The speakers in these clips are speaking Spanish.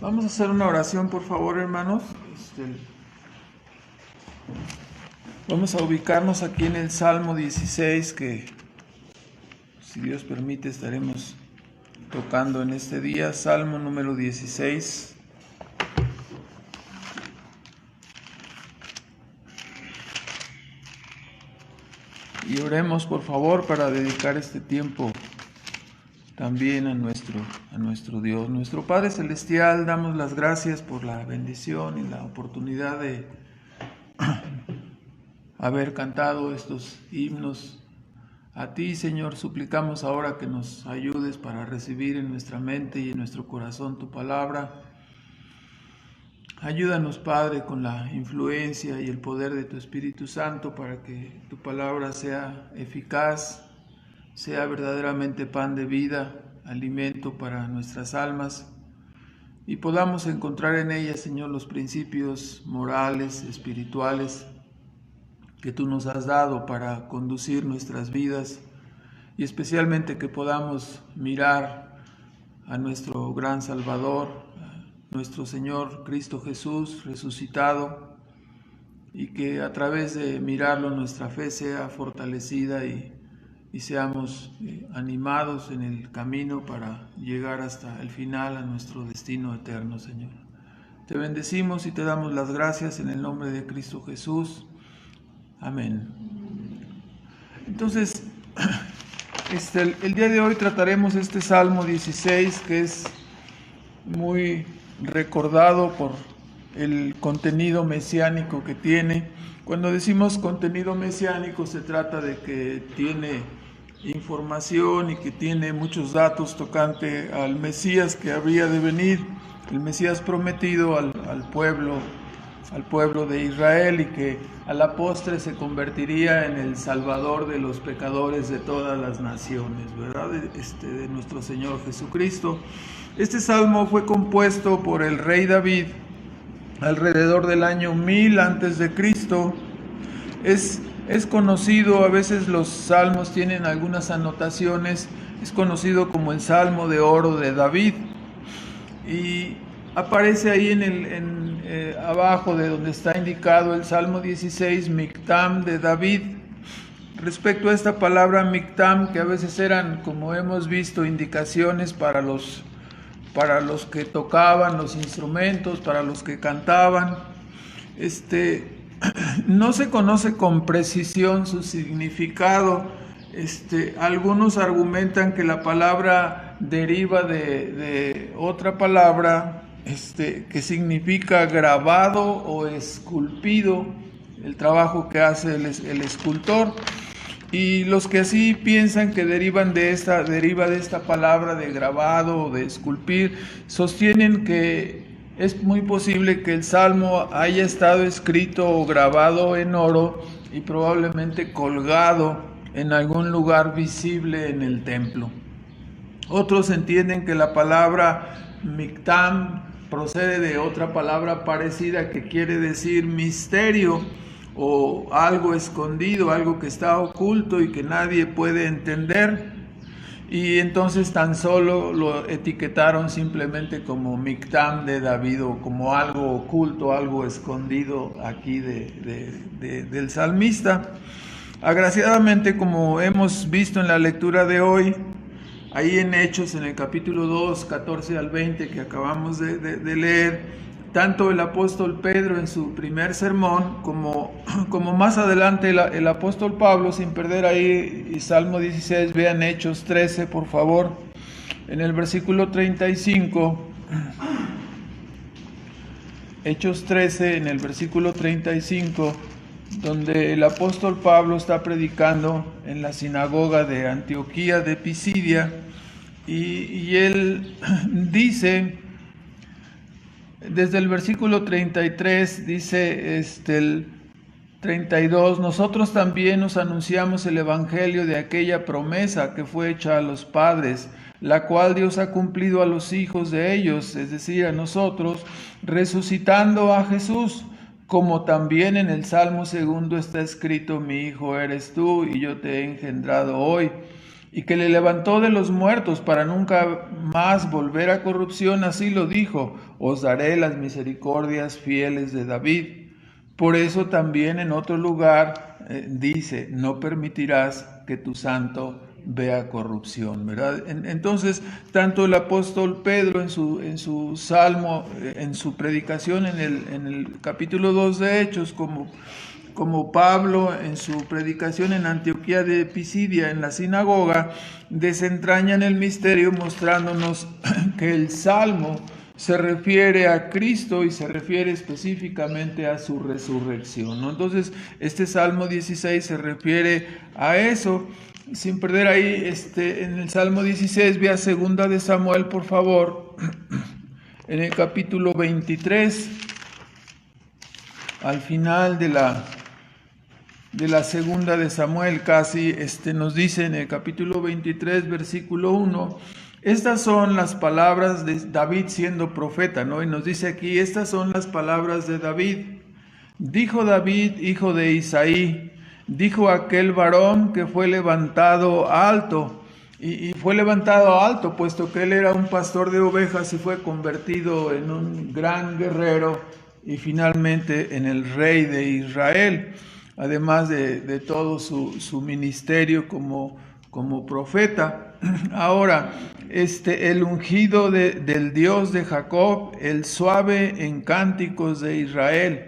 Vamos a hacer una oración, por favor, hermanos. Vamos a ubicarnos aquí en el Salmo 16, que si Dios permite estaremos tocando en este día. Salmo número 16. Y oremos, por favor, para dedicar este tiempo también a nuestro Dios. Nuestro Padre Celestial, damos las gracias por la bendición y la oportunidad de haber cantado estos himnos. A ti, Señor, suplicamos ahora que nos ayudes para recibir en nuestra mente y en nuestro corazón tu palabra. Ayúdanos, Padre, con la influencia y el poder de tu Espíritu Santo para que tu palabra sea eficaz, sea verdaderamente pan de vida, alimento para nuestras almas, y podamos encontrar en ella, Señor, los principios morales, espirituales que tú nos has dado para conducir nuestras vidas, y especialmente que podamos mirar a nuestro gran Salvador, nuestro Señor Cristo Jesús resucitado, y que a través de mirarlo nuestra fe sea fortalecida y seamos animados en el camino para llegar hasta el final a nuestro destino eterno, Señor. Te bendecimos y te damos las gracias en el nombre de Cristo Jesús. Amén. Entonces, el día de hoy trataremos este Salmo 16, que es muy recordado por el contenido mesiánico que tiene. Cuando decimos contenido mesiánico, se trata de que tiene información y que tiene muchos datos tocante al Mesías que habría de venir, el Mesías prometido al pueblo de Israel, y que a la postre se convertiría en el Salvador de los pecadores de todas las naciones, ¿verdad? De nuestro Señor Jesucristo. Este salmo fue compuesto por el rey David alrededor del año 1000 antes de Cristo. Es conocido, a veces los salmos tienen algunas anotaciones, es conocido como el Salmo de Oro de David, y aparece ahí abajo de donde está indicado el Salmo 16, Mictam de David. Respecto a esta palabra Mictam, que a veces eran, como hemos visto, indicaciones para los que tocaban los instrumentos, para los que cantaban, no se conoce con precisión su significado. Algunos argumentan que la palabra deriva de otra palabra que significa grabado o esculpido, el trabajo que hace el escultor. Y los que así piensan que deriva de esta palabra de grabado o de esculpir, sostienen que es muy posible que el salmo haya estado escrito o grabado en oro y probablemente colgado en algún lugar visible en el templo. Otros entienden que la palabra Mictam procede de otra palabra parecida que quiere decir misterio, o algo escondido, algo que está oculto y que nadie puede entender, y entonces tan solo lo etiquetaron simplemente como Mictam de David, o como algo oculto, algo escondido aquí del salmista. Agraciadamente, como hemos visto en la lectura de hoy, ahí en Hechos, en el capítulo 2, 14 al 20 que acabamos de leer, tanto el apóstol Pedro en su primer sermón, como más adelante el apóstol Pablo, sin perder ahí Salmo 16, vean Hechos 13, por favor, en el versículo 35, Hechos 13, en el versículo 35, donde el apóstol Pablo está predicando en la sinagoga de Antioquía de Pisidia, y él dice, desde el versículo 33, dice el 32, nosotros también os anunciamos el evangelio de aquella promesa que fue hecha a los padres, la cual Dios ha cumplido a los hijos de ellos, es decir, a nosotros, resucitando a Jesús, como también en el Salmo 2 está escrito, mi hijo eres tú y yo te he engendrado hoy. y que le levantó de los muertos para nunca más volver a corrupción, así lo dijo: os daré las misericordias fieles de David. Por eso también en otro lugar dice: no permitirás que tu santo vea corrupción, ¿verdad? Entonces, tanto el apóstol Pedro en su salmo, en su predicación en el capítulo 2 de Hechos, como Pablo en su predicación en Antioquía de Pisidia, en la sinagoga, desentrañan el misterio mostrándonos que el Salmo se refiere a Cristo y se refiere específicamente a su resurrección, ¿no? Entonces, este Salmo 16 se refiere a eso. Sin perder ahí, en el Salmo 16, vea 2 de Samuel, por favor, en el capítulo 23, al final de la 2 de Samuel casi, nos dice en el capítulo 23, versículo 1, estas son las palabras de David siendo profeta, ¿no? Y nos dice aquí, estas son las palabras de David. Dijo David, hijo de Isaí, dijo aquel varón que fue levantado alto, y fue levantado alto, puesto que él era un pastor de ovejas y fue convertido en un gran guerrero y finalmente en el rey de Israel, además de todo su ministerio como profeta. Ahora, el ungido del Dios de Jacob, el suave en cánticos de Israel.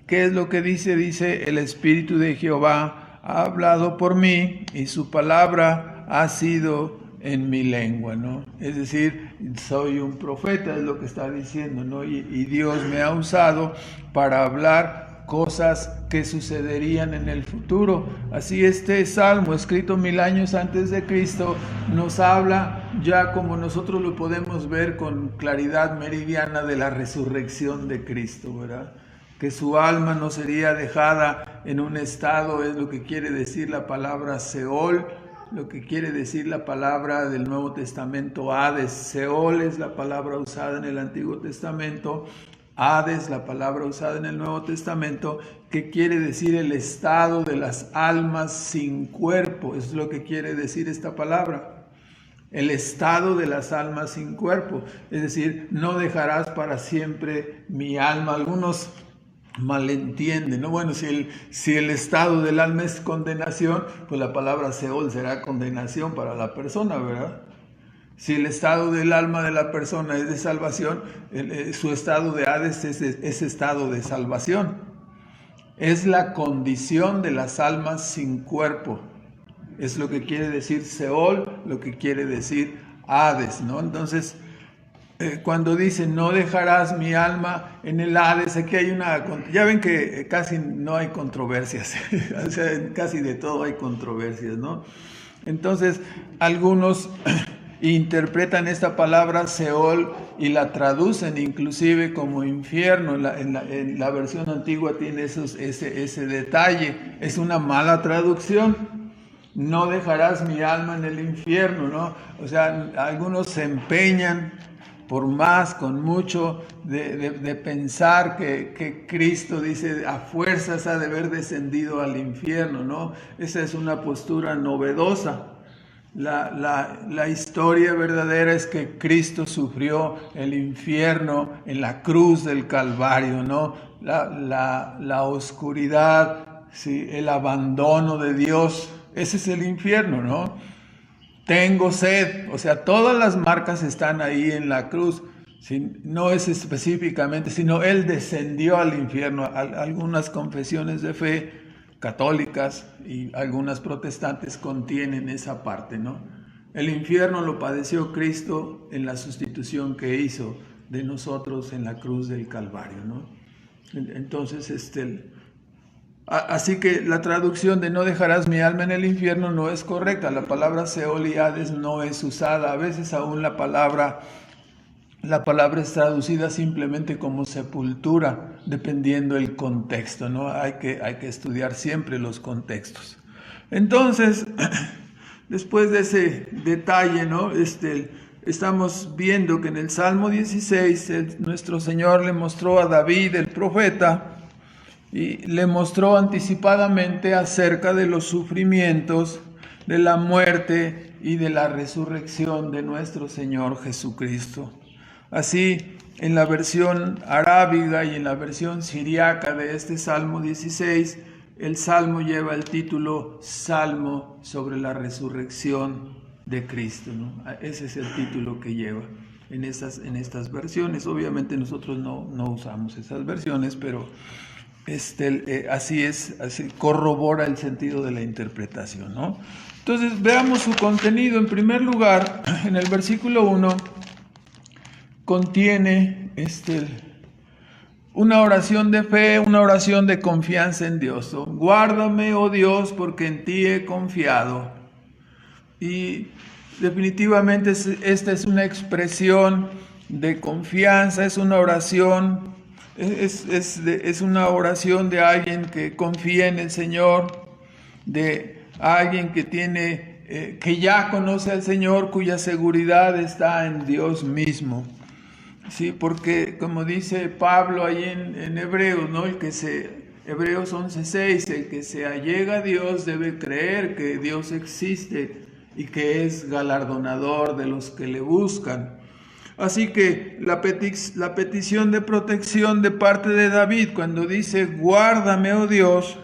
¿Qué es lo que dice? Dice: el Espíritu de Jehová ha hablado por mí y su palabra ha sido en mi lengua, ¿no? Es decir, soy un profeta, es lo que está diciendo, ¿no? Y Dios me ha usado para hablar cosas que sucederían en el futuro. Así este salmo, escrito 1000 años antes de Cristo, nos habla ya como nosotros lo podemos ver con claridad meridiana de la resurrección de Cristo, ¿verdad? Que su alma no sería dejada en un estado, es lo que quiere decir la palabra Seol, lo que quiere decir la palabra del Nuevo Testamento Hades. Seol es la palabra usada en el Antiguo Testamento, Hades la palabra usada en el Nuevo Testamento, que quiere decir el estado de las almas sin cuerpo. Eso es lo que quiere decir esta palabra. El estado de las almas sin cuerpo, es decir, no dejarás para siempre mi alma. Algunos malentienden, ¿no? Bueno, si el estado del alma es condenación, pues la palabra Seol será condenación para la persona, ¿verdad? Si el estado del alma de la persona es de salvación, su estado de Hades es estado de salvación. Es la condición de las almas sin cuerpo. Es lo que quiere decir Seol, lo que quiere decir Hades, ¿no? Entonces, cuando dice no dejarás mi alma en el Hades, aquí hay ya ven que casi no hay controversias, o sea, casi de todo hay controversias, ¿no? Entonces, algunos interpretan esta palabra Seol y la traducen inclusive como infierno. En la versión antigua tiene ese detalle. Es una mala traducción. No dejarás mi alma en el infierno, ¿no? O sea, algunos se empeñan con mucho de pensar que Cristo dice a fuerzas ha de haber descendido al infierno, ¿no? Esa es una postura novedosa. La historia verdadera es que Cristo sufrió el infierno en la cruz del Calvario, ¿no? La oscuridad, ¿sí? El abandono de Dios, ese es el infierno, ¿no? Tengo sed, o sea, todas las marcas están ahí en la cruz. ¿Sí? No es específicamente, sino Él descendió al infierno. Algunas confesiones de fe católicas y algunas protestantes contienen esa parte, ¿no? El infierno lo padeció Cristo en la sustitución que hizo de nosotros en la cruz del Calvario, ¿no? Entonces, así que la traducción de no dejarás mi alma en el infierno no es correcta. La palabra Seol y Hades no es usada. A veces aún la palabra es traducida simplemente como sepultura, dependiendo el contexto, ¿no? Hay que estudiar siempre los contextos. Entonces, después de ese detalle, ¿no? Estamos viendo que en el Salmo 16, nuestro Señor le mostró a David, el profeta, y le mostró anticipadamente acerca de los sufrimientos de la muerte y de la resurrección de nuestro Señor Jesucristo. Así, en la versión arábiga y en la versión siriaca de este Salmo 16, el Salmo lleva el título Salmo sobre la resurrección de Cristo, ¿no? Ese es el título que lleva en estas versiones. Obviamente nosotros no usamos esas versiones, pero así corrobora el sentido de la interpretación, ¿no? Entonces veamos su contenido. En primer lugar, en el versículo 1 contiene una oración de fe, una oración de confianza en Dios. Guárdame, oh Dios, porque en ti he confiado. Y definitivamente esta es una expresión de confianza, es una oración, es una oración de alguien que confía en el Señor, de alguien que que ya conoce al Señor, cuya seguridad está en Dios mismo. Sí, porque como dice Pablo ahí en Hebreos, ¿no? Hebreos 11:6, el que se allega a Dios debe creer que Dios existe y que es galardonador de los que le buscan. Así que la petición de protección de parte de David, cuando dice guárdame, oh Dios,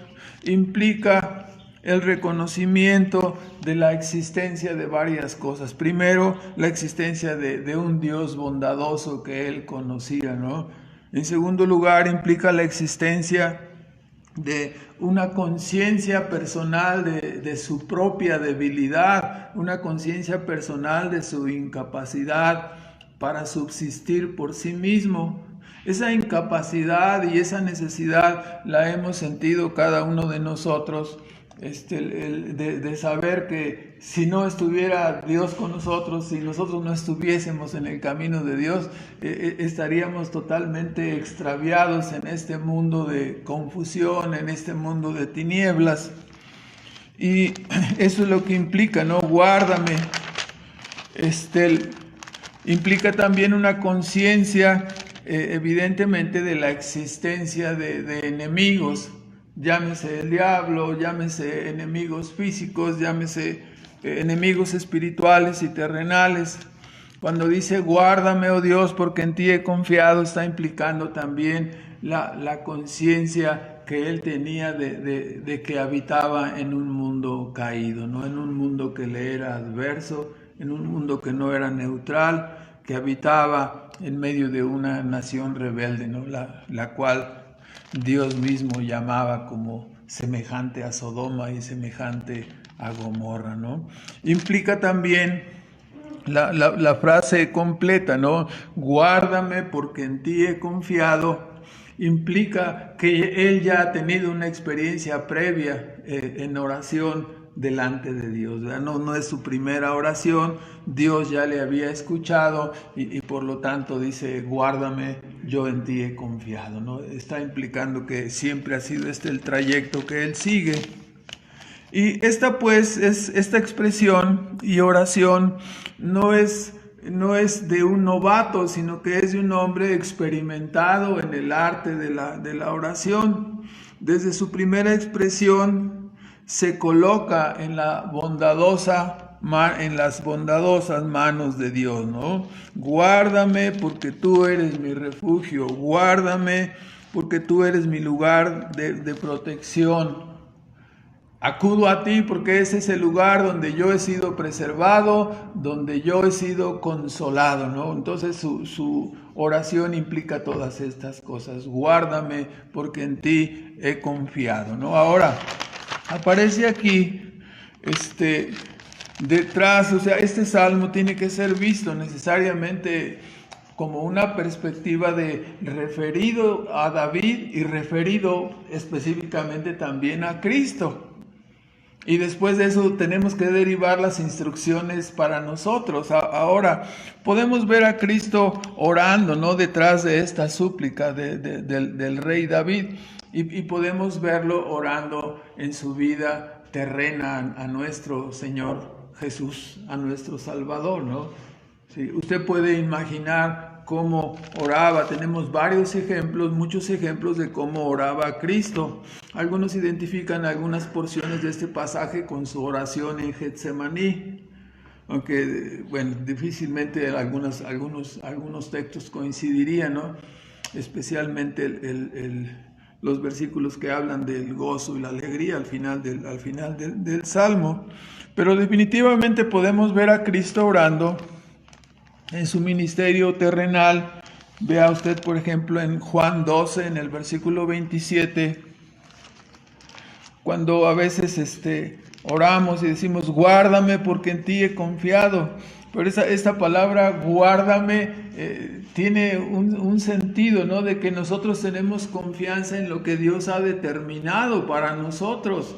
implica el reconocimiento de la existencia de varias cosas. Primero, la existencia de un Dios bondadoso que él conocía, ¿no? En segundo lugar, implica la existencia de una conciencia personal de su propia debilidad, una conciencia personal de su incapacidad para subsistir por sí mismo. Esa incapacidad y esa necesidad la hemos sentido cada uno de nosotros, de saber que si no estuviera Dios con nosotros, si nosotros no estuviésemos en el camino de Dios, estaríamos totalmente extraviados en este mundo de confusión, en este mundo de tinieblas. Y eso es lo que implica, ¿no? Guárdame. Implica también una conciencia, evidentemente, de la existencia de enemigos. Llámese el diablo, llámese enemigos físicos, llámese enemigos espirituales y terrenales. Cuando dice guárdame, oh Dios, porque en ti he confiado, está implicando también la conciencia que él tenía de que habitaba en un mundo caído, ¿no? En un mundo que le era adverso, en un mundo que no era neutral, que habitaba en medio de una nación rebelde, ¿no? La cual Dios mismo llamaba como semejante a Sodoma y semejante a Gomorra, ¿no? Implica también la frase completa, ¿no? Guárdame porque en ti he confiado. Implica que él ya ha tenido una experiencia previa en oración delante de Dios, ¿verdad? No es su primera oración, Dios ya le había escuchado y por lo tanto dice, guárdame, yo en ti he confiado, ¿no? Está implicando que siempre ha sido el trayecto que él sigue. Y esta expresión y oración no es de un novato, sino que es de un hombre experimentado en el arte de la oración. Desde su primera expresión se coloca en las bondadosas manos de Dios, ¿no? Guárdame porque tú eres mi refugio, guárdame porque tú eres mi lugar de protección. Acudo a ti porque ese es el lugar donde yo he sido preservado, donde yo he sido consolado, ¿no? Entonces su oración implica todas estas cosas. Guárdame porque en ti he confiado, ¿no? Ahora, aparece aquí, detrás, o sea, este salmo tiene que ser visto necesariamente como una perspectiva de referido a David y referido específicamente también a Cristo. Y después de eso tenemos que derivar las instrucciones para nosotros. Ahora, podemos ver a Cristo orando, ¿no? Detrás de esta súplica del rey David. Y podemos verlo orando en su vida terrena a nuestro Señor Jesús, a nuestro Salvador, ¿no? Sí, usted puede imaginar cómo oraba. Tenemos varios ejemplos, muchos ejemplos de cómo oraba Cristo. Algunos identifican algunas porciones de este pasaje con su oración en Getsemaní, aunque, bueno, difícilmente algunos textos coincidirían, ¿no? Especialmente los versículos que hablan del gozo y la alegría al final del Salmo. Pero definitivamente podemos ver a Cristo orando en su ministerio terrenal. Vea usted, por ejemplo, en Juan 12, en el versículo 27, cuando a veces oramos y decimos, guárdame porque en ti he confiado. Pero esta palabra, guárdame, tiene un sentido, ¿no? De que nosotros tenemos confianza en lo que Dios ha determinado para nosotros.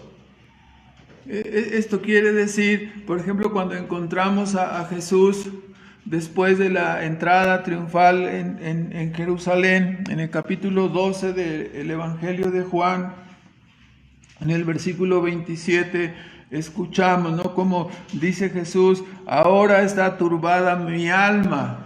Esto quiere decir, por ejemplo, cuando encontramos a Jesús después de la entrada triunfal en Jerusalén, en el capítulo 12 del Evangelio de Juan, en el versículo 27, escuchamos, ¿no? Como dice Jesús, ahora está turbada mi alma.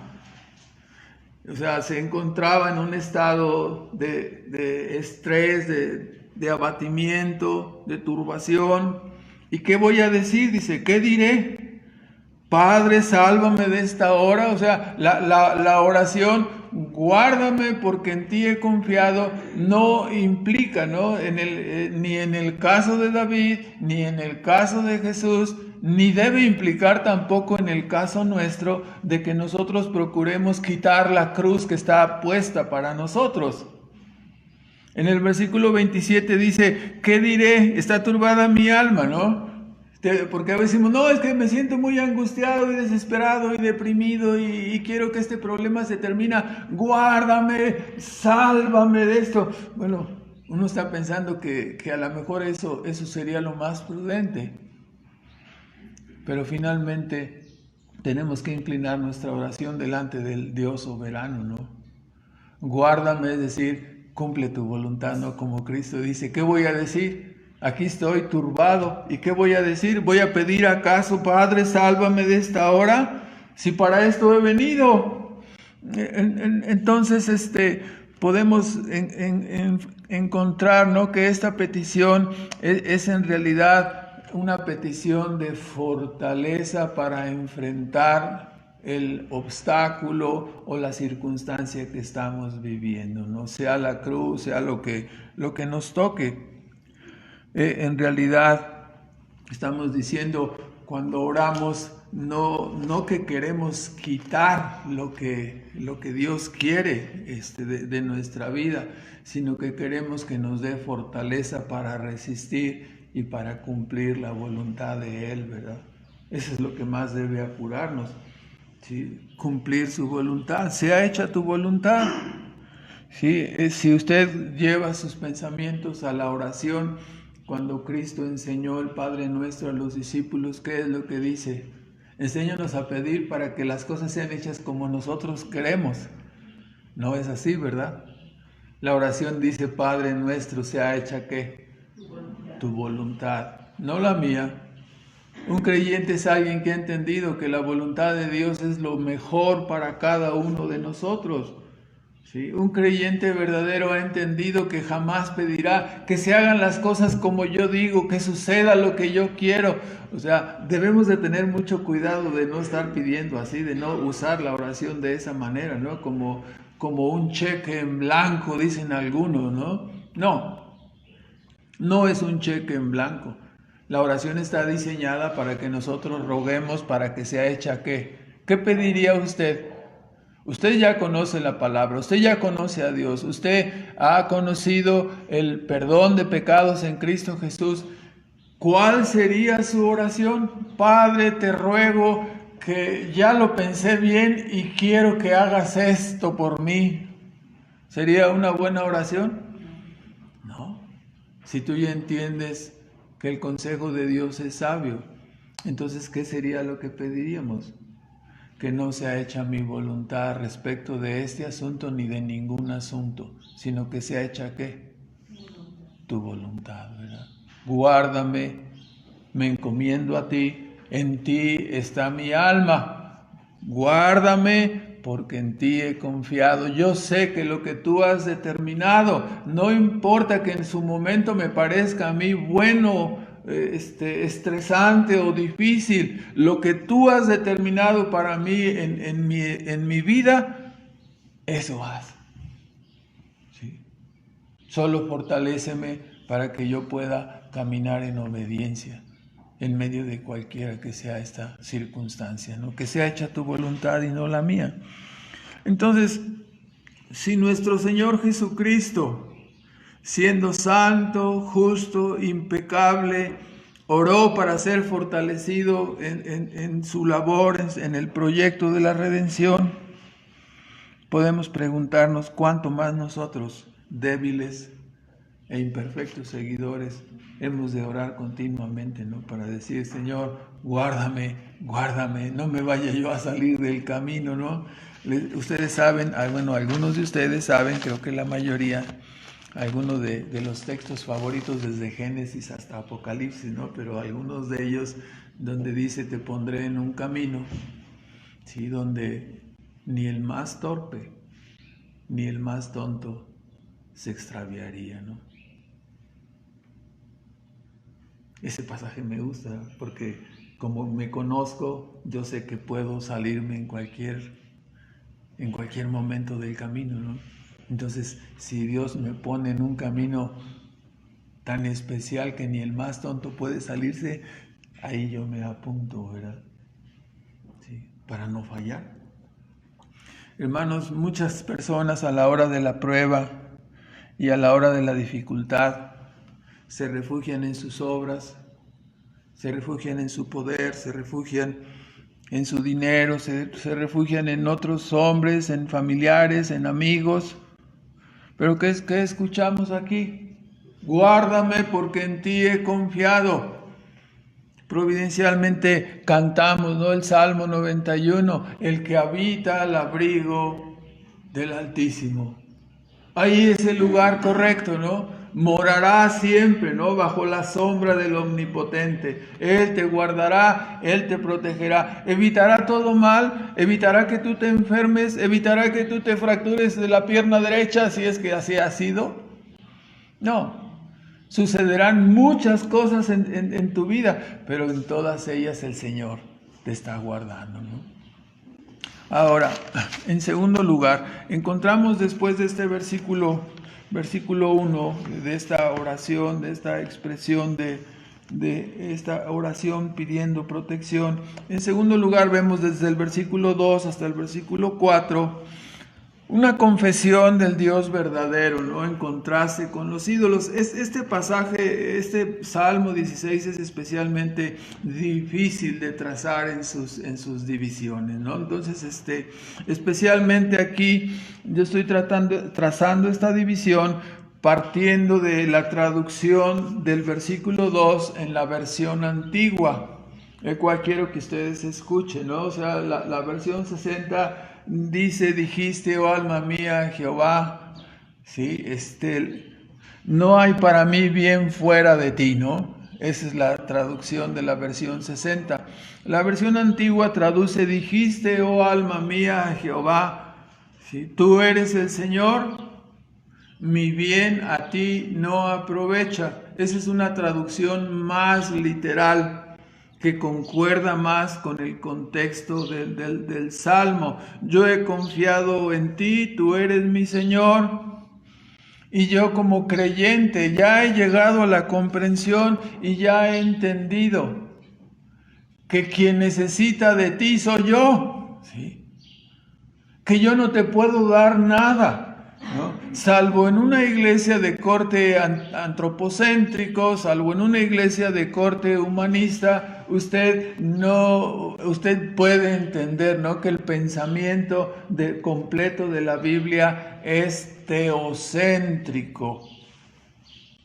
O sea, se encontraba en un estado de estrés, de abatimiento, de turbación. ¿Y qué voy a decir? Dice, ¿qué diré? Padre, sálvame de esta hora. O sea, la oración, guárdame porque en ti he confiado, no implica, ¿no? Ni en el caso de David, ni en el caso de Jesús, ni debe implicar tampoco en el caso nuestro de que nosotros procuremos quitar la cruz que está puesta para nosotros. En el versículo 27 dice, ¿qué diré? Está turbada mi alma, ¿no? Porque a veces decimos, no, es que me siento muy angustiado y desesperado y deprimido y quiero que este problema se termine. Guárdame, sálvame de esto. Bueno, uno está pensando que a lo mejor eso sería lo más prudente. Pero finalmente tenemos que inclinar nuestra oración delante del Dios soberano, ¿no? Guárdame, es decir, cumple tu voluntad, ¿no? Como Cristo dice, ¿qué voy a decir? Aquí estoy turbado. ¿Y qué voy a decir? ¿Voy a pedir acaso, Padre, sálvame de esta hora? Si para esto he venido. Entonces, podemos encontrar, ¿no? Que esta petición es en realidad una petición de fortaleza para enfrentar el obstáculo o la circunstancia que estamos viviendo, ¿no? Sea la cruz, sea lo que nos toque. En realidad estamos diciendo cuando oramos no que queremos quitar lo que Dios quiere de nuestra vida, sino que queremos que nos dé fortaleza para resistir y para cumplir la voluntad de Él, ¿verdad? Eso es lo que más debe apurarnos, ¿sí? Cumplir su voluntad. Sea hecha tu voluntad. ¿Sí? Si usted lleva sus pensamientos a la oración, cuando Cristo enseñó el Padre Nuestro a los discípulos, ¿qué es lo que dice? Enséñanos a pedir para que las cosas sean hechas como nosotros queremos. No es así, ¿verdad? La oración dice, Padre Nuestro, sea hecha ¿qué? Tu voluntad, no la mía. Un creyente es alguien que ha entendido que la voluntad de Dios es lo mejor para cada uno de nosotros. ¿Sí? Un creyente verdadero ha entendido que jamás pedirá que se hagan las cosas como yo digo, que suceda lo que yo quiero. O sea, debemos de tener mucho cuidado de no estar pidiendo así, de no usar la oración de esa manera, ¿no? Como un cheque en blanco, dicen algunos, ¿no? No es un cheque en blanco. La oración está diseñada para que nosotros roguemos para que sea hecha ¿qué? ¿Qué pediría usted? Usted ya conoce la palabra, usted ya conoce a Dios, usted ha conocido el perdón de pecados en Cristo Jesús. ¿Cuál sería su oración? Padre, te ruego que ya lo pensé bien y quiero que hagas esto por mí. ¿Sería una buena oración? No. Si tú ya entiendes que el consejo de Dios es sabio, entonces, ¿qué sería lo que pediríamos? Que no sea hecha mi voluntad respecto de este asunto ni de ningún asunto, sino que sea hecha ¿qué? Tu voluntad, ¿verdad? Guárdame, me encomiendo a ti, en ti está mi alma. Guárdame porque en ti he confiado. Yo sé que lo que tú has determinado, no importa que en su momento me parezca a mí bueno, estresante o difícil, lo que tú has determinado para mí en mi vida, eso haz. ¿Sí? Solo fortaléceme para que yo pueda caminar en obediencia en medio de cualquiera que sea esta circunstancia, ¿no? Que sea hecha tu voluntad y no la mía. Entonces, si nuestro Señor Jesucristo, siendo santo, justo, impecable, oró para ser fortalecido en su labor, en el proyecto de la redención, podemos preguntarnos cuánto más nosotros, débiles e imperfectos seguidores, hemos de orar continuamente, ¿no? Para decir, Señor, guárdame, guárdame, no me vaya yo a salir del camino, ¿no? Ustedes saben, bueno, algunos de ustedes saben, creo que la mayoría, algunos de los textos favoritos desde Génesis hasta Apocalipsis, ¿no? Pero algunos de ellos donde dice, te pondré en un camino, ¿sí? Donde ni el más torpe, ni el más tonto se extraviaría, ¿no? Ese pasaje me gusta porque como me conozco, yo sé que puedo salirme en cualquier momento del camino, ¿no? Entonces, si Dios me pone en un camino tan especial que ni el más tonto puede salirse, ahí yo me apunto, ¿verdad? Sí, para no fallar. Hermanos, muchas personas a la hora de la prueba y a la hora de la dificultad se refugian en sus obras, se refugian en su poder, se refugian en su dinero, se refugian en otros hombres, en familiares, en amigos. Pero ¿qué escuchamos aquí? Guárdame porque en ti he confiado. Providencialmente cantamos, ¿no? El Salmo 91, el que habita al abrigo del Altísimo. Ahí es el lugar correcto, ¿no? Morará siempre, ¿no? Bajo la sombra del Omnipotente. Él te guardará, Él te protegerá, evitará todo mal, evitará que tú te enfermes, evitará que tú te fractures de la pierna derecha, si es que así ha sido. No, sucederán muchas cosas en tu vida, pero en todas ellas el Señor te está guardando, ¿no? Ahora, en segundo lugar, encontramos después de este versículo 1, de esta oración, de esta expresión de esta oración pidiendo protección. En segundo lugar, vemos desde el versículo 2 hasta el versículo 4 una confesión del Dios verdadero, ¿no? En contraste con los ídolos. Este pasaje, este Salmo 16 es especialmente difícil de trazar en sus divisiones, ¿no? Entonces, especialmente aquí yo estoy trazando esta división partiendo de la traducción del versículo 2 en la versión antigua, el cual quiero que ustedes escuchen, ¿no? O sea, la versión 60 dice, dijiste, oh alma mía, Jehová, ¿sí? No hay para mí bien fuera de ti, ¿no? Esa es la traducción de la versión 60. La versión antigua traduce, dijiste, oh alma mía, Jehová, ¿sí? Tú eres el Señor, mi bien a ti no aprovecha. Esa es una traducción más literal, que concuerda más con el contexto del Salmo. Yo he confiado en ti, tú eres mi Señor, y yo como creyente ya he llegado a la comprensión y ya he entendido que quien necesita de ti soy yo, ¿sí? Que yo no te puedo dar nada, ¿no? Salvo en una iglesia de corte antropocéntrico, salvo en una iglesia de corte humanista, usted puede entender, ¿no? Que el pensamiento completo de la Biblia es teocéntrico,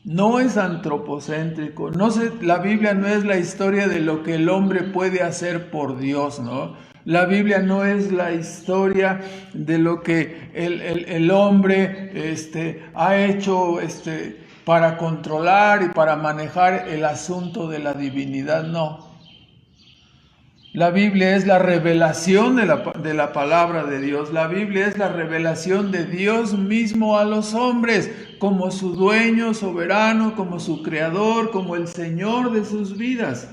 no es antropocéntrico. La Biblia no es la historia de lo que el hombre puede hacer por Dios, ¿no? La Biblia no es la historia de lo que el hombre ha hecho para controlar y para manejar el asunto de la divinidad, no. La Biblia es la revelación de la palabra de Dios. La Biblia es la revelación de Dios mismo a los hombres, como su dueño soberano, como su creador, como el Señor de sus vidas.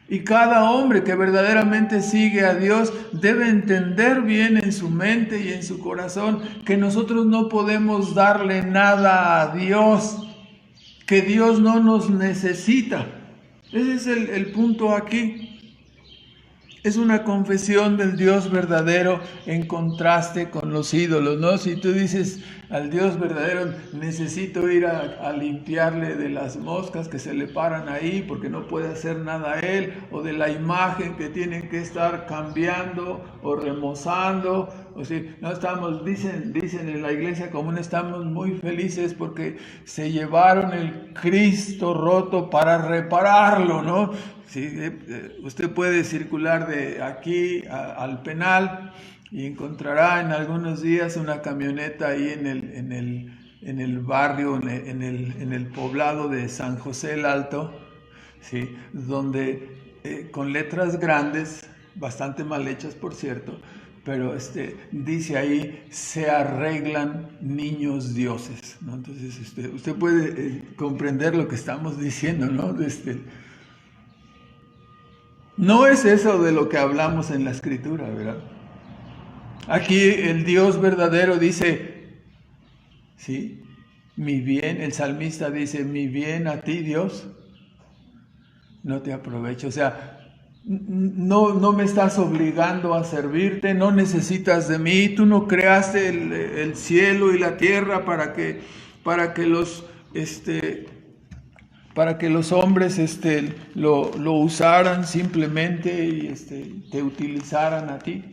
Y cada hombre que verdaderamente sigue a Dios debe entender bien en su mente y en su corazón que nosotros no podemos darle nada a Dios, que Dios no nos necesita. Ese es el punto aquí. Es una confesión del Dios verdadero en contraste con los ídolos, ¿no? Si tú dices al Dios verdadero, necesito ir a limpiarle de las moscas que se le paran ahí porque no puede hacer nada él, o de la imagen que tienen que estar cambiando o remozando, o si no estamos, dicen en la iglesia común, estamos muy felices porque se llevaron el Cristo roto para repararlo, ¿no? Sí, usted puede circular de aquí al Penal y encontrará en algunos días una camioneta ahí en el barrio, en el poblado de San José el Alto, ¿sí? Donde con letras grandes, bastante mal hechas por cierto, pero dice ahí, se arreglan niños dioses, ¿no? Entonces usted puede comprender lo que estamos diciendo, ¿no? No es eso de lo que hablamos en la Escritura, ¿verdad? Aquí el Dios verdadero dice, ¿sí? Mi bien, el salmista dice, mi bien a ti, Dios, no te aprovecho. O sea, no me estás obligando a servirte, no necesitas de mí, tú no creaste el cielo y la tierra para que los hombres lo usaran simplemente y te utilizaran a ti.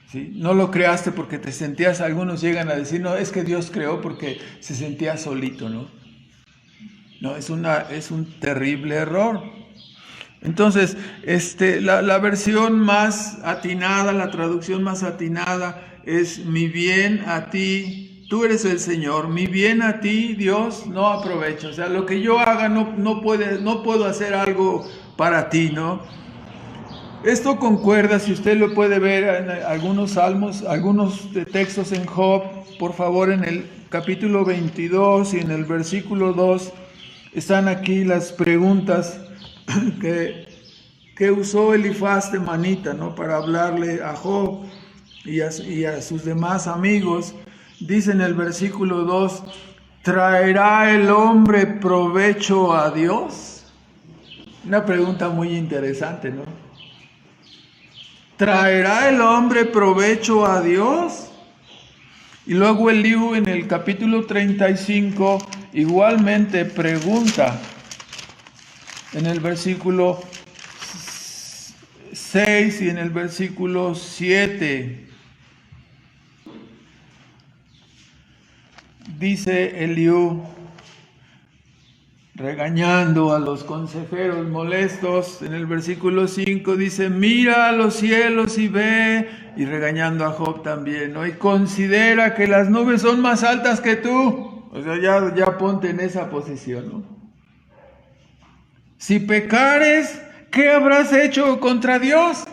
¿Sí? No lo creaste porque te sentías, algunos llegan a decir, no, es que Dios creó porque se sentía solito, ¿no? No, es un terrible error. Entonces, la versión más atinada, la traducción más atinada es mi bien a ti, tú eres el Señor, mi bien a ti, Dios, no aprovecho. O sea, lo que yo haga no puedo hacer algo para ti, ¿no? Esto concuerda, si usted lo puede ver en algunos salmos, algunos textos en Job, por favor, en el capítulo 22 y en el versículo 2, están aquí las preguntas que usó Elifaz temanita, ¿no? Para hablarle a Job y a sus demás amigos. Dice en el versículo 2, ¿traerá el hombre provecho a Dios? Una pregunta muy interesante, ¿no? ¿Traerá el hombre provecho a Dios? Y luego Eliú en el capítulo 35 igualmente pregunta en el versículo 6 y en el versículo 7. Dice Eliú, regañando a los consejeros molestos, en el versículo 5 dice, mira a los cielos y ve, y regañando a Job también, ¿no? Y considera que las nubes son más altas que tú. O sea, ya ponte en esa posición, ¿no? Si pecares, ¿qué habrás hecho contra Dios?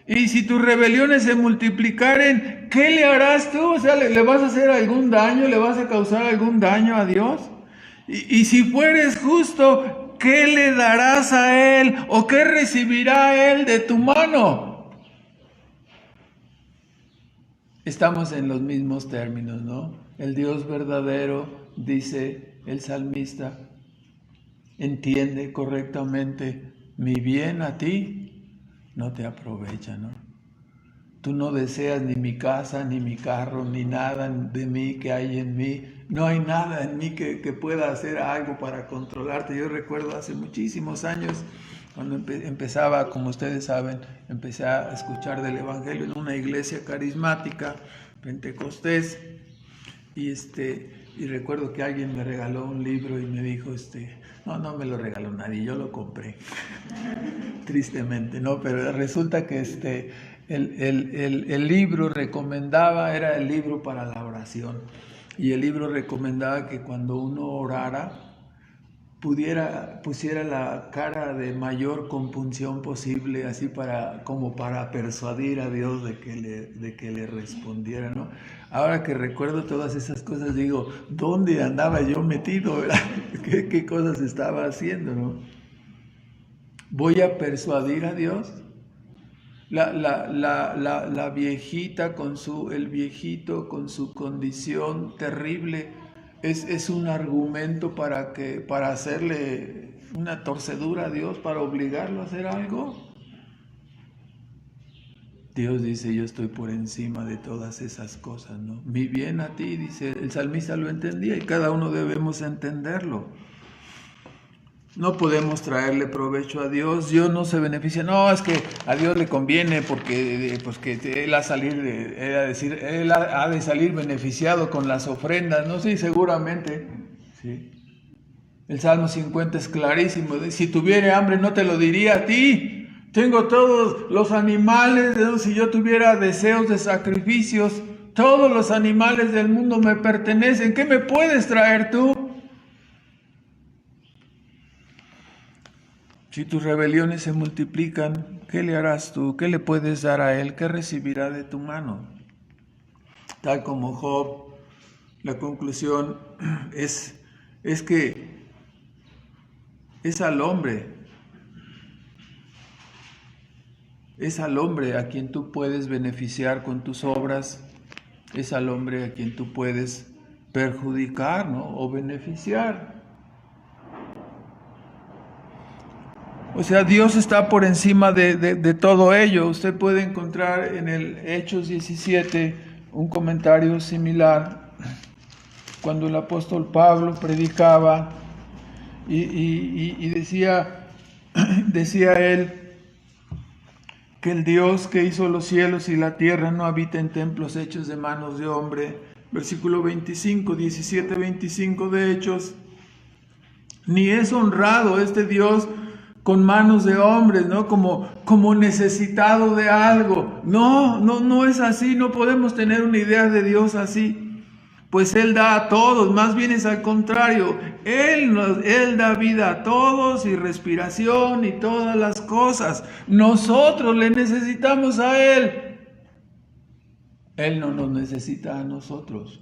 Y si tus rebeliones se multiplicaren, ¿qué le harás tú? O sea, ¿le vas a hacer algún daño? ¿Le vas a causar algún daño a Dios? Y si fueres justo, ¿qué le darás a Él? ¿O qué recibirá Él de tu mano? Estamos en los mismos términos, ¿no? El Dios verdadero, dice el salmista, entiende correctamente, mi bien a ti no te aprovecha, ¿no? Tú no deseas ni mi casa, ni mi carro, ni nada de mí que hay en mí. No hay nada en mí que pueda hacer algo para controlarte. Yo recuerdo hace muchísimos años, cuando empezaba, como ustedes saben, empecé a escuchar del Evangelio en una iglesia carismática, pentecostés, y recuerdo que alguien me regaló un libro y me dijo, no me lo regaló nadie, yo lo compré, tristemente, ¿no? Pero resulta que el libro recomendaba, era el libro para la oración, y el libro recomendaba que cuando uno orara, pusiera la cara de mayor compunción posible, así como para persuadir a Dios de que le respondiera, ¿no? Ahora que recuerdo todas esas cosas, digo, ¿dónde andaba yo metido, verdad? ¿Qué cosas estaba haciendo, no? ¿Voy a persuadir a Dios? La viejita el viejito con su condición terrible es un argumento para hacerle una torcedura a Dios, para obligarlo a hacer algo. Dios dice, yo estoy por encima de todas esas cosas, ¿no? Mi bien a ti, dice, el salmista lo entendía y cada uno debemos entenderlo. No podemos traerle provecho a Dios. Dios no se beneficia. No, es que a Dios le conviene porque él ha de salir beneficiado con las ofrendas. No, sí, seguramente. Sí. El Salmo 50 es clarísimo. Si tuviera hambre no te lo diría a ti. Tengo todos los animales. Si yo tuviera deseos de sacrificios, todos los animales del mundo me pertenecen. ¿Qué me puedes traer tú? Si tus rebeliones se multiplican, ¿qué le harás tú? ¿Qué le puedes dar a él? ¿Qué recibirá de tu mano? Tal como Job, la conclusión es que es al hombre a quien tú puedes beneficiar con tus obras, es al hombre a quien tú puedes perjudicar, ¿no? O beneficiar. O sea, Dios está por encima de todo ello. Usted puede encontrar en el Hechos 17 un comentario similar, cuando el apóstol Pablo predicaba y decía él que el Dios que hizo los cielos y la tierra no habita en templos hechos de manos de hombre. Versículo 25, 17-25 de Hechos. Ni es honrado este Dios con manos de hombres, ¿no? Como necesitado de algo. No es así, no podemos tener una idea de Dios así. Pues Él da a todos, más bien es al contrario. Él da vida a todos y respiración y todas las cosas. Nosotros le necesitamos a Él. Él no nos necesita a nosotros.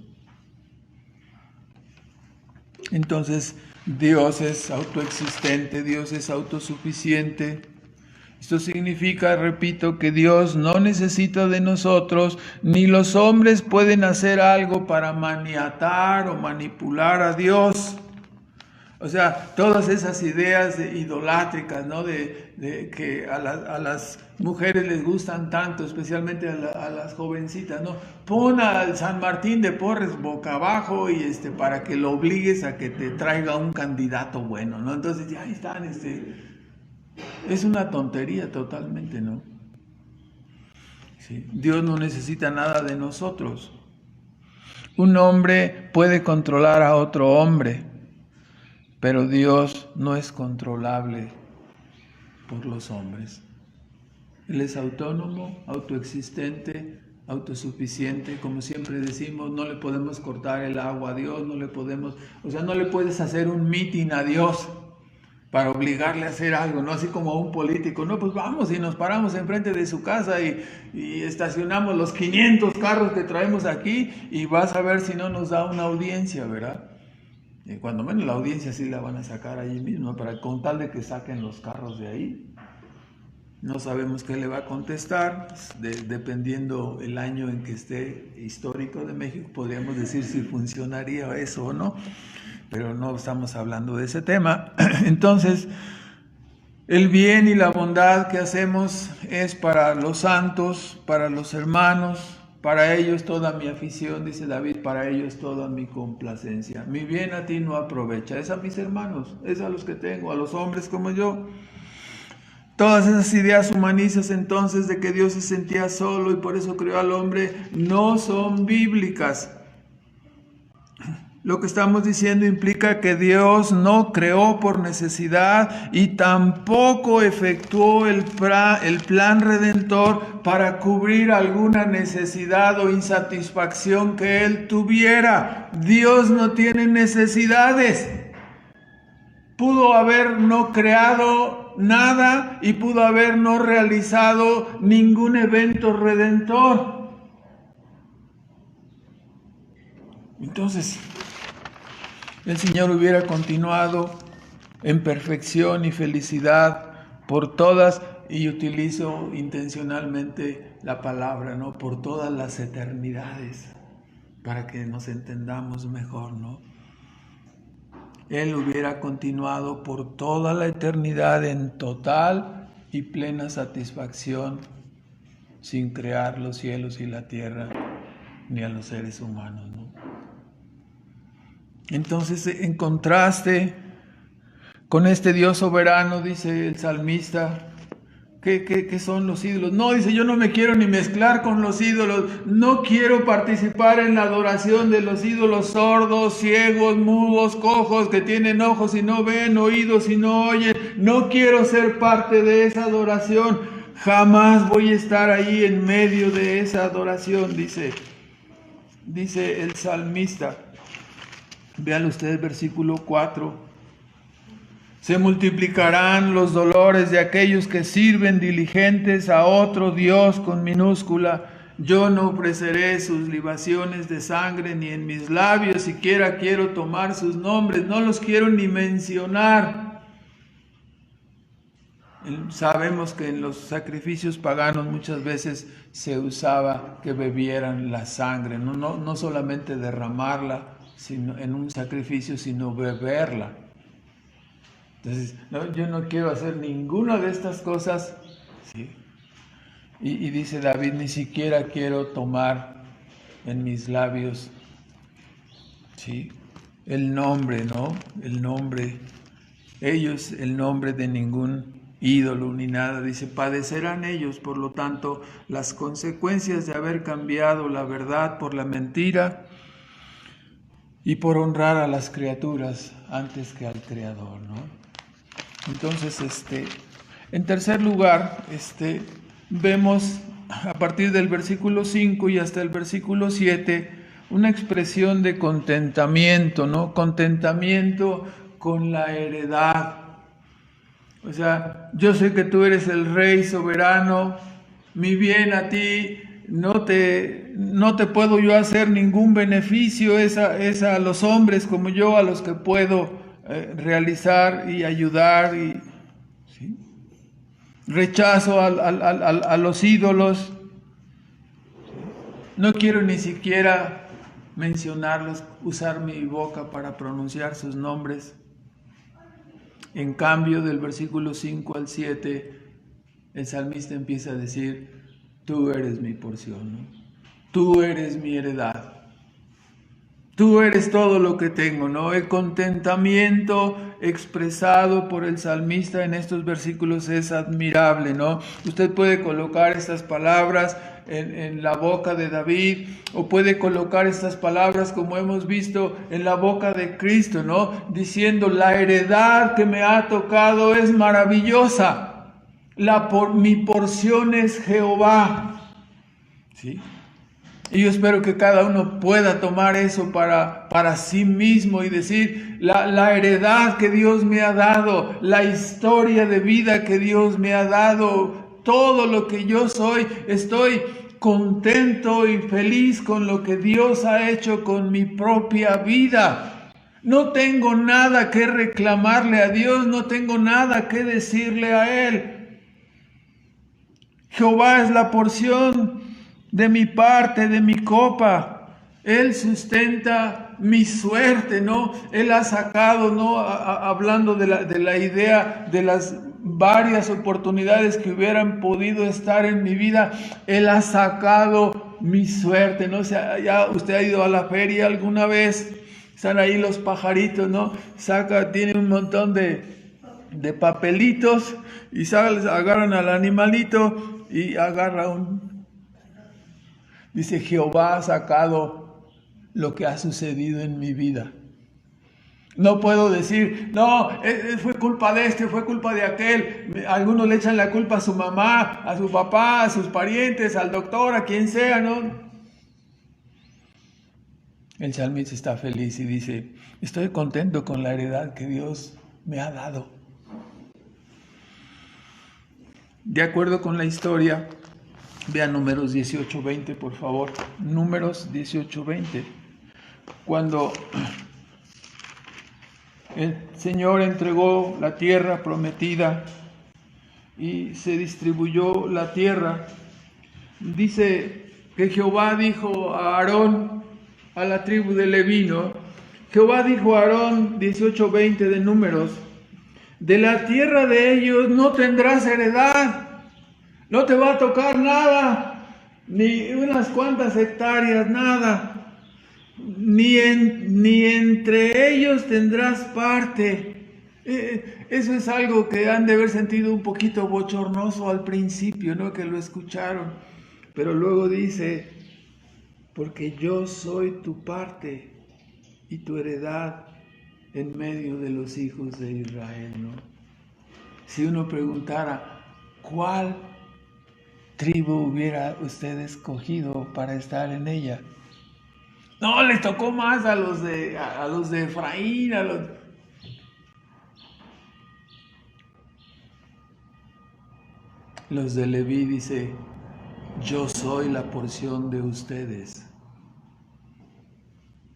Entonces, Dios es autoexistente, Dios es autosuficiente. Esto significa, repito, que Dios no necesita de nosotros, ni los hombres pueden hacer algo para maniatar o manipular a Dios. O sea, todas esas ideas idolátricas, ¿no? De que a las mujeres les gustan tanto, especialmente a las jovencitas, ¿no? Pon al San Martín de Porres boca abajo y para que lo obligues a que te traiga un candidato bueno, ¿no? Entonces, ya ahí están, es una tontería totalmente, ¿no? Sí. Dios no necesita nada de nosotros. Un hombre puede controlar a otro hombre, pero Dios no es controlable por los hombres. Él es autónomo, autoexistente, autosuficiente. Como siempre decimos, no le podemos cortar el agua a Dios, no le puedes hacer un mitin a Dios para obligarle a hacer algo, ¿no? Así como a un político, no, pues vamos y nos paramos enfrente de su casa y estacionamos los 500 carros que traemos aquí y vas a ver si no nos da una audiencia, ¿verdad? Y cuando menos la audiencia sí la van a sacar allí mismo, con tal de que saquen los carros de ahí. No sabemos qué le va a contestar, dependiendo el año en que esté histórico de México, podríamos decir si funcionaría eso o no, pero no estamos hablando de ese tema. Entonces, el bien y la bondad que hacemos es para los santos, para los hermanos, para ellos toda mi afición, dice David, para ellos toda mi complacencia. Mi bien a ti no aprovecha, es a mis hermanos, es a los que tengo, a los hombres como yo. Todas esas ideas humanistas entonces de que Dios se sentía solo y por eso creó al hombre no son bíblicas. Lo que estamos diciendo implica que Dios no creó por necesidad y tampoco efectuó el plan redentor para cubrir alguna necesidad o insatisfacción que Él tuviera. Dios no tiene necesidades. pudo haber no creado nada y pudo haber no realizado ningún evento redentor. Entonces, el Señor hubiera continuado en perfección y felicidad por todas, y utilizo intencionalmente la palabra, ¿no? Por todas las eternidades, para que nos entendamos mejor, ¿no? Él hubiera continuado por toda la eternidad en total y plena satisfacción, sin crear los cielos y la tierra, ni a los seres humanos, ¿no? Entonces, en contraste con este Dios soberano, dice el salmista, ¿qué son los ídolos? No, dice, yo no me quiero ni mezclar con los ídolos, no quiero participar en la adoración de los ídolos sordos, ciegos, mudos, cojos, que tienen ojos y no ven, oídos y no oyen. No quiero ser parte de esa adoración, jamás voy a estar ahí en medio de esa adoración, dice el salmista. Vean ustedes versículo 4. Se multiplicarán los dolores de aquellos que sirven diligentes a otro Dios con minúscula. Yo no ofreceré sus libaciones de sangre, ni en mis labios siquiera quiero tomar sus nombres, no los quiero ni mencionar. Sabemos que en los sacrificios paganos muchas veces se usaba que bebieran la sangre, no solamente derramarla sino en un sacrificio, sino beberla. Entonces, yo no quiero hacer ninguna de estas cosas, ¿sí? Y dice David, ni siquiera quiero tomar en mis labios, ¿sí?, el nombre, ¿no? El nombre, ellos, el nombre de ningún ídolo ni nada. Dice, padecerán ellos, por lo tanto, las consecuencias de haber cambiado la verdad por la mentira y por honrar a las criaturas antes que al Creador, ¿no? Entonces, en tercer lugar, vemos a partir del versículo 5 y hasta el versículo 7 una expresión de contentamiento, ¿no? Contentamiento con la heredad. O sea, yo sé que tú eres el Rey soberano, mi bien a ti, no te puedo yo hacer ningún beneficio, es a los hombres como yo a los que puedo realizar y ayudar, ¿sí? Rechazo a los ídolos, no quiero ni siquiera mencionarlos, usar mi boca para pronunciar sus nombres. En cambio, del versículo 5 al 7, el salmista empieza a decir, tú eres mi porción, ¿no? Tú eres mi heredad. Tú eres todo lo que tengo, ¿no? El contentamiento expresado por el salmista en estos versículos es admirable, ¿no? Usted puede colocar estas palabras en la boca de David, o puede colocar estas palabras, como hemos visto, en la boca de Cristo, ¿no? Diciendo, la heredad que me ha tocado es maravillosa. Mi porción es Jehová, ¿sí? Y yo espero que cada uno pueda tomar eso para sí mismo y decir, la heredad que Dios me ha dado, la historia de vida que Dios me ha dado, todo lo que yo soy, estoy contento y feliz con lo que Dios ha hecho con mi propia vida. No tengo nada que reclamarle a Dios, no tengo nada que decirle a Él. Jehová es la porción de mi parte, de mi copa. Él sustenta mi suerte, ¿no? Él ha sacado, ¿no? Hablando de la idea de las varias oportunidades que hubieran podido estar en mi vida, Él ha sacado mi suerte, ¿no? O sea, ya usted ha ido a la feria alguna vez, están ahí los pajaritos, ¿no? Tiene un montón de papelitos y agarran al animalito y agarra dice, Jehová ha sacado lo que ha sucedido en mi vida. No puedo decir, no, fue culpa de fue culpa de aquel. Algunos le echan la culpa a su mamá, a su papá, a sus parientes, al doctor, a quien sea, ¿no? El salmista está feliz y dice, estoy contento con la heredad que Dios me ha dado. De acuerdo con la historia, vean Números 18:20, por favor. Números 18:20. Cuando el Señor entregó la tierra prometida y se distribuyó la tierra, dice que Jehová dijo a Aarón, a la tribu de Leví, ¿no? Jehová dijo a Aarón, 18:20 de Números, de la tierra de ellos no tendrás heredad, no te va a tocar nada, ni unas cuantas hectáreas, nada. Ni entre ellos tendrás parte. Eso es algo que han de haber sentido un poquito bochornoso al principio, ¿no? Que lo escucharon. Pero luego dice, porque yo soy tu parte y tu heredad en medio de los hijos de Israel, ¿no? Si uno preguntara, ¿cuál tribu hubiera usted escogido para estar en ella? No, les tocó más a los de Efraín, los de Leví. Dice, yo soy la porción de ustedes.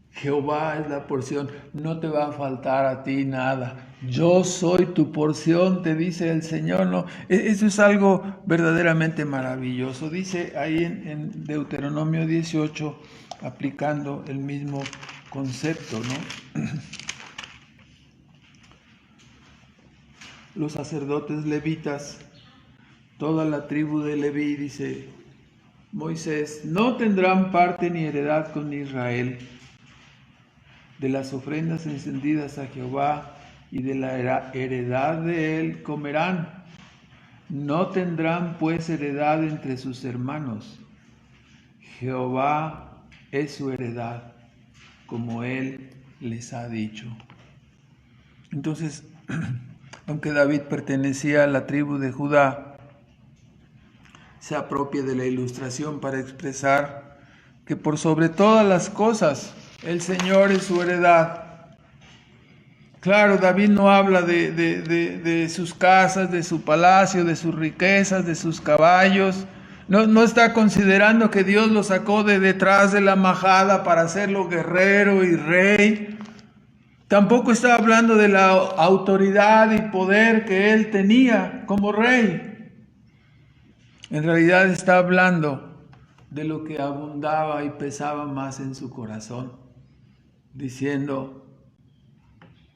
Jehová es la porción, no te va a faltar a ti nada. Yo soy tu porción, te dice el Señor, ¿no? Eso es algo verdaderamente maravilloso. Dice ahí en Deuteronomio 18, aplicando el mismo concepto, ¿no? Los sacerdotes levitas, toda la tribu de Leví, dice Moisés, no tendrán parte ni heredad con Israel. De las ofrendas encendidas a Jehová y de la heredad de él comerán. No tendrán pues heredad entre sus hermanos. Jehová es su heredad, como él les ha dicho. Entonces, aunque David pertenecía a la tribu de Judá, se apropia de la ilustración para expresar que por sobre todas las cosas el Señor es su heredad. Claro, David no habla de sus casas, de su palacio, de sus riquezas, de sus caballos. No está considerando que Dios lo sacó de detrás de la majada para hacerlo guerrero y rey. Tampoco está hablando de la autoridad y poder que él tenía como rey. En realidad está hablando de lo que abundaba y pesaba más en su corazón, diciendo,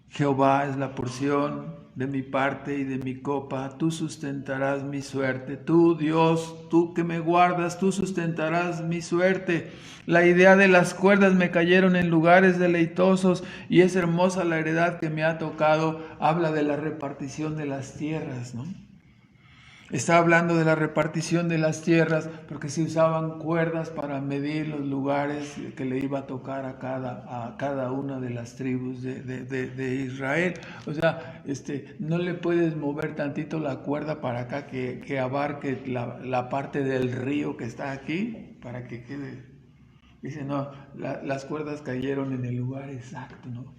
Jehová es la porción de mi parte y de mi copa, tú sustentarás mi suerte, tú Dios, tú que me guardas, tú sustentarás mi suerte. La idea de las cuerdas me cayeron en lugares deleitosos y es hermosa la heredad que me ha tocado, habla de la repartición de las tierras, ¿no? Está hablando de la repartición de las tierras porque se usaban cuerdas para medir los lugares que le iba a tocar a cada una de las tribus de Israel. O sea, no le puedes mover tantito la cuerda para acá que abarque la parte del río que está aquí para que quede. Dice, no, las cuerdas cayeron en el lugar exacto, ¿no?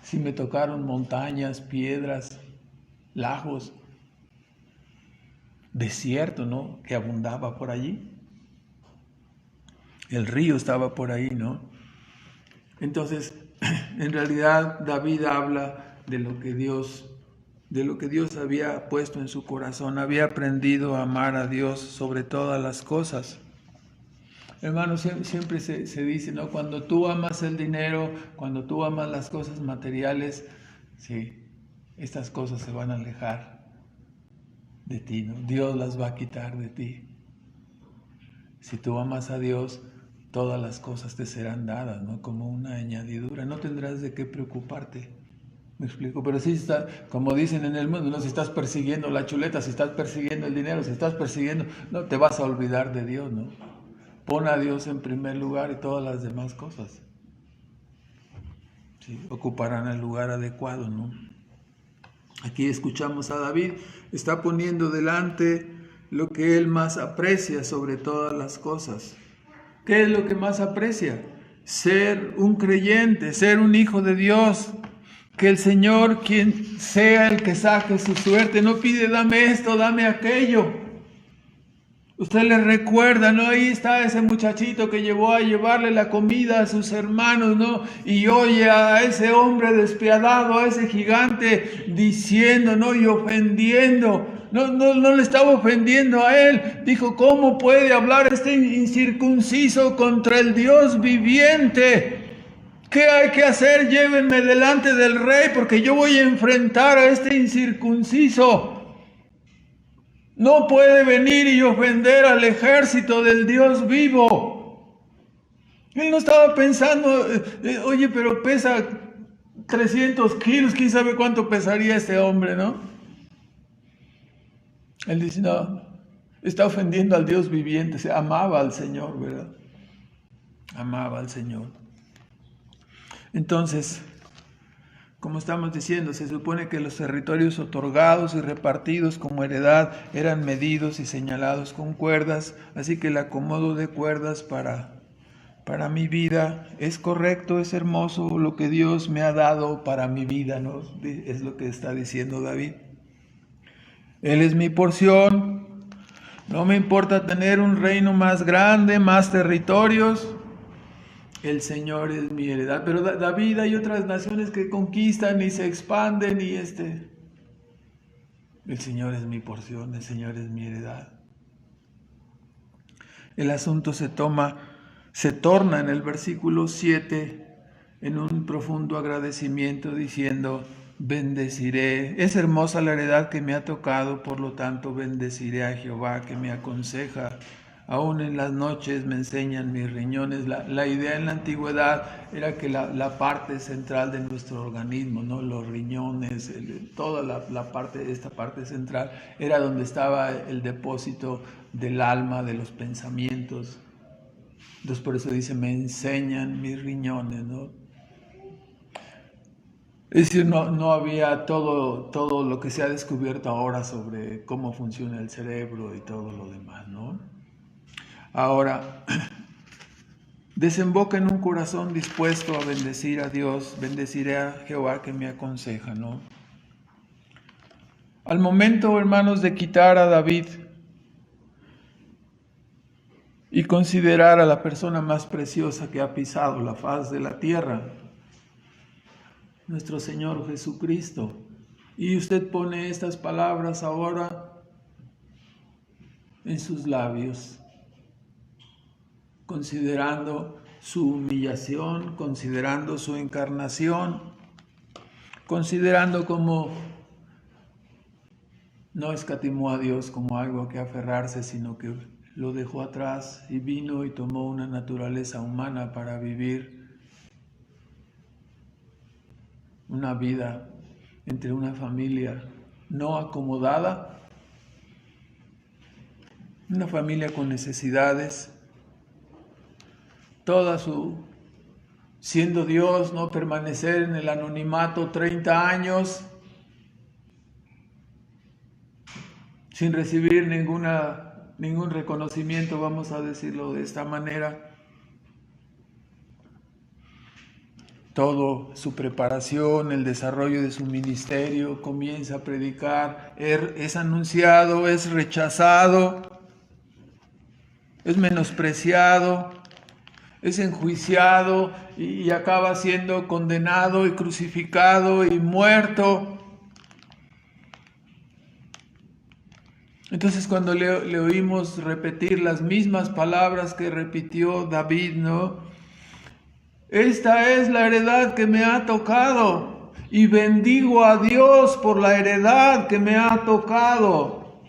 Si me tocaron montañas, piedras, lagos, desierto, ¿no? Que abundaba por allí. El río estaba por ahí, ¿no? Entonces, en realidad David habla de lo que Dios había puesto en su corazón, había aprendido a amar a Dios sobre todas las cosas. Hermanos, siempre se dice, ¿no? Cuando tú amas el dinero, cuando tú amas las cosas materiales, sí, estas cosas se van a alejar de ti, ¿no? Dios las va a quitar de ti. Si tú amas a Dios, todas las cosas te serán dadas, ¿no? Como una añadidura. No tendrás de qué preocuparte. ¿Me explico? Pero si estás, como dicen en el mundo, ¿no? Si estás persiguiendo la chuleta, si estás persiguiendo el dinero, si estás persiguiendo, no te vas a olvidar de Dios, ¿no? Pon a Dios en primer lugar y todas las demás cosas, ¿sí? Ocuparán el lugar adecuado, ¿no? Aquí escuchamos a David, está poniendo delante lo que él más aprecia sobre todas las cosas. ¿Qué es lo que más aprecia? Ser un creyente, ser un hijo de Dios, que el Señor, quien sea el que saque su suerte, no pide dame esto, dame aquello. Usted le recuerda, ¿no? Ahí está ese muchachito que llevó a llevarle la comida a sus hermanos, ¿no? Y oye a ese hombre despiadado, a ese gigante, diciendo, ¿no? Y ofendiendo. No le estaba ofendiendo a él. Dijo, ¿cómo puede hablar este incircunciso contra el Dios viviente? ¿Qué hay que hacer? Llévenme delante del rey porque yo voy a enfrentar a este incircunciso. No puede venir y ofender al ejército del Dios vivo. Él no estaba pensando, oye, pero pesa 300 kilos, quién sabe cuánto pesaría este hombre, ¿no? Él dice, no, está ofendiendo al Dios viviente. Se amaba al Señor, ¿verdad? Amaba al Señor. Entonces, como estamos diciendo, se supone que los territorios otorgados y repartidos como heredad eran medidos y señalados con cuerdas, así que el acomodo de cuerdas para mi vida es correcto, es hermoso lo que Dios me ha dado para mi vida, ¿no? Es lo que está diciendo David. Él es mi porción, no me importa tener un reino más grande, más territorios. El Señor es mi heredad. Pero David, hay otras naciones que conquistan y se expanden y el Señor es mi porción, el Señor es mi heredad. El asunto se torna en el versículo 7 en un profundo agradecimiento diciendo, bendeciré. Es hermosa la heredad que me ha tocado, por lo tanto bendeciré a Jehová que me aconseja. Aún en las noches me enseñan mis riñones. La idea en la antigüedad era que la parte central de nuestro organismo, ¿no? Los riñones, toda esta parte central, era donde estaba el depósito del alma, de los pensamientos. Entonces por eso dice, me enseñan mis riñones, ¿no? Es decir, no había todo lo que se ha descubierto ahora sobre cómo funciona el cerebro y todo lo demás, ¿no? Ahora, desemboca en un corazón dispuesto a bendecir a Dios, bendeciré a Jehová que me aconseja, ¿no? Al momento, hermanos, de quitar a David y considerar a la persona más preciosa que ha pisado la faz de la tierra, nuestro Señor Jesucristo, y usted pone estas palabras ahora en sus labios, considerando su humillación, considerando su encarnación, considerando cómo no escatimó a Dios como algo a que aferrarse, sino que lo dejó atrás y vino y tomó una naturaleza humana para vivir una vida entre una familia no acomodada, una familia con necesidades, siendo Dios, no permanecer en el anonimato 30 años sin recibir ningún reconocimiento, vamos a decirlo de esta manera. Todo su preparación, el desarrollo de su ministerio, comienza a predicar, es anunciado, es rechazado, es menospreciado, es enjuiciado y acaba siendo condenado y crucificado y muerto. Entonces cuando le oímos repetir las mismas palabras que repitió David, ¿no? Esta es la heredad que me ha tocado y bendigo a Dios por la heredad que me ha tocado.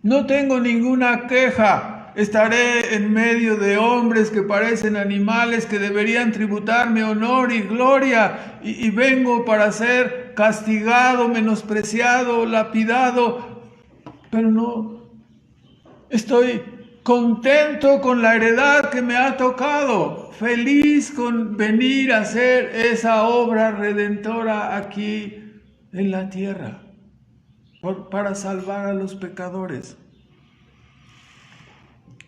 No tengo ninguna queja. Estaré en medio de hombres que parecen animales que deberían tributarme honor y gloria y vengo para ser castigado, menospreciado, lapidado, pero no, estoy contento con la heredad que me ha tocado, feliz con venir a hacer esa obra redentora aquí en la tierra, para salvar a los pecadores.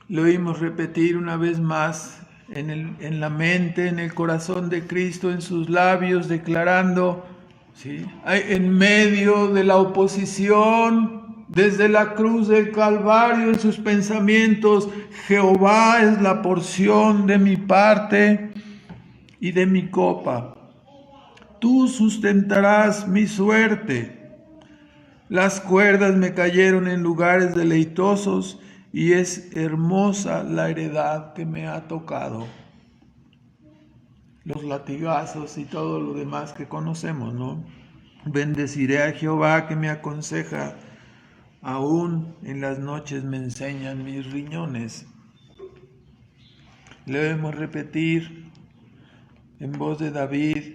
Lo oímos repetir una vez más en la mente, en el corazón de Cristo, en sus labios, declarando, ¿sí? En medio de la oposición, desde la cruz del Calvario, en sus pensamientos, Jehová es la porción de mi parte y de mi copa. Tú sustentarás mi suerte. Las cuerdas me cayeron en lugares deleitosos y es hermosa la heredad que me ha tocado. Los latigazos y todo lo demás que conocemos, ¿no? Bendeciré a Jehová que me aconseja, aún en las noches me enseñan mis riñones. Le debemos repetir en voz de David,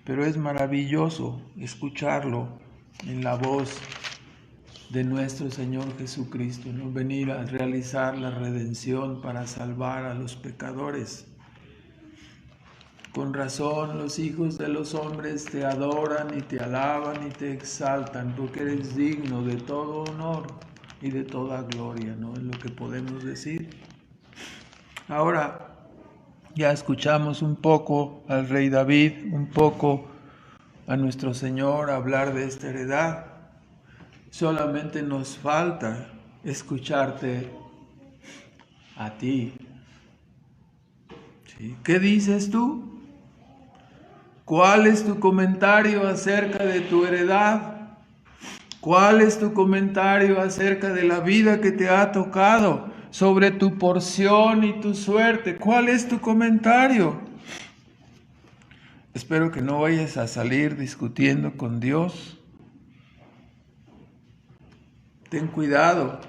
pero es maravilloso escucharlo en la voz de nuestro Señor Jesucristo, ¿no? Venir a realizar la redención para salvar a los pecadores. Con razón los hijos de los hombres te adoran y te alaban y te exaltan, porque eres digno de todo honor y de toda gloria, ¿no? Es lo que podemos decir. Ahora ya escuchamos un poco al rey David, un poco a nuestro Señor hablar de esta heredad. Solamente nos falta escucharte a ti. ¿Sí? ¿Qué dices tú? ¿Cuál es tu comentario acerca de tu heredad? ¿Cuál es tu comentario acerca de la vida que te ha tocado? Sobre tu porción y tu suerte. ¿Cuál es tu comentario? Espero que no vayas a salir discutiendo con Dios. Ten cuidado,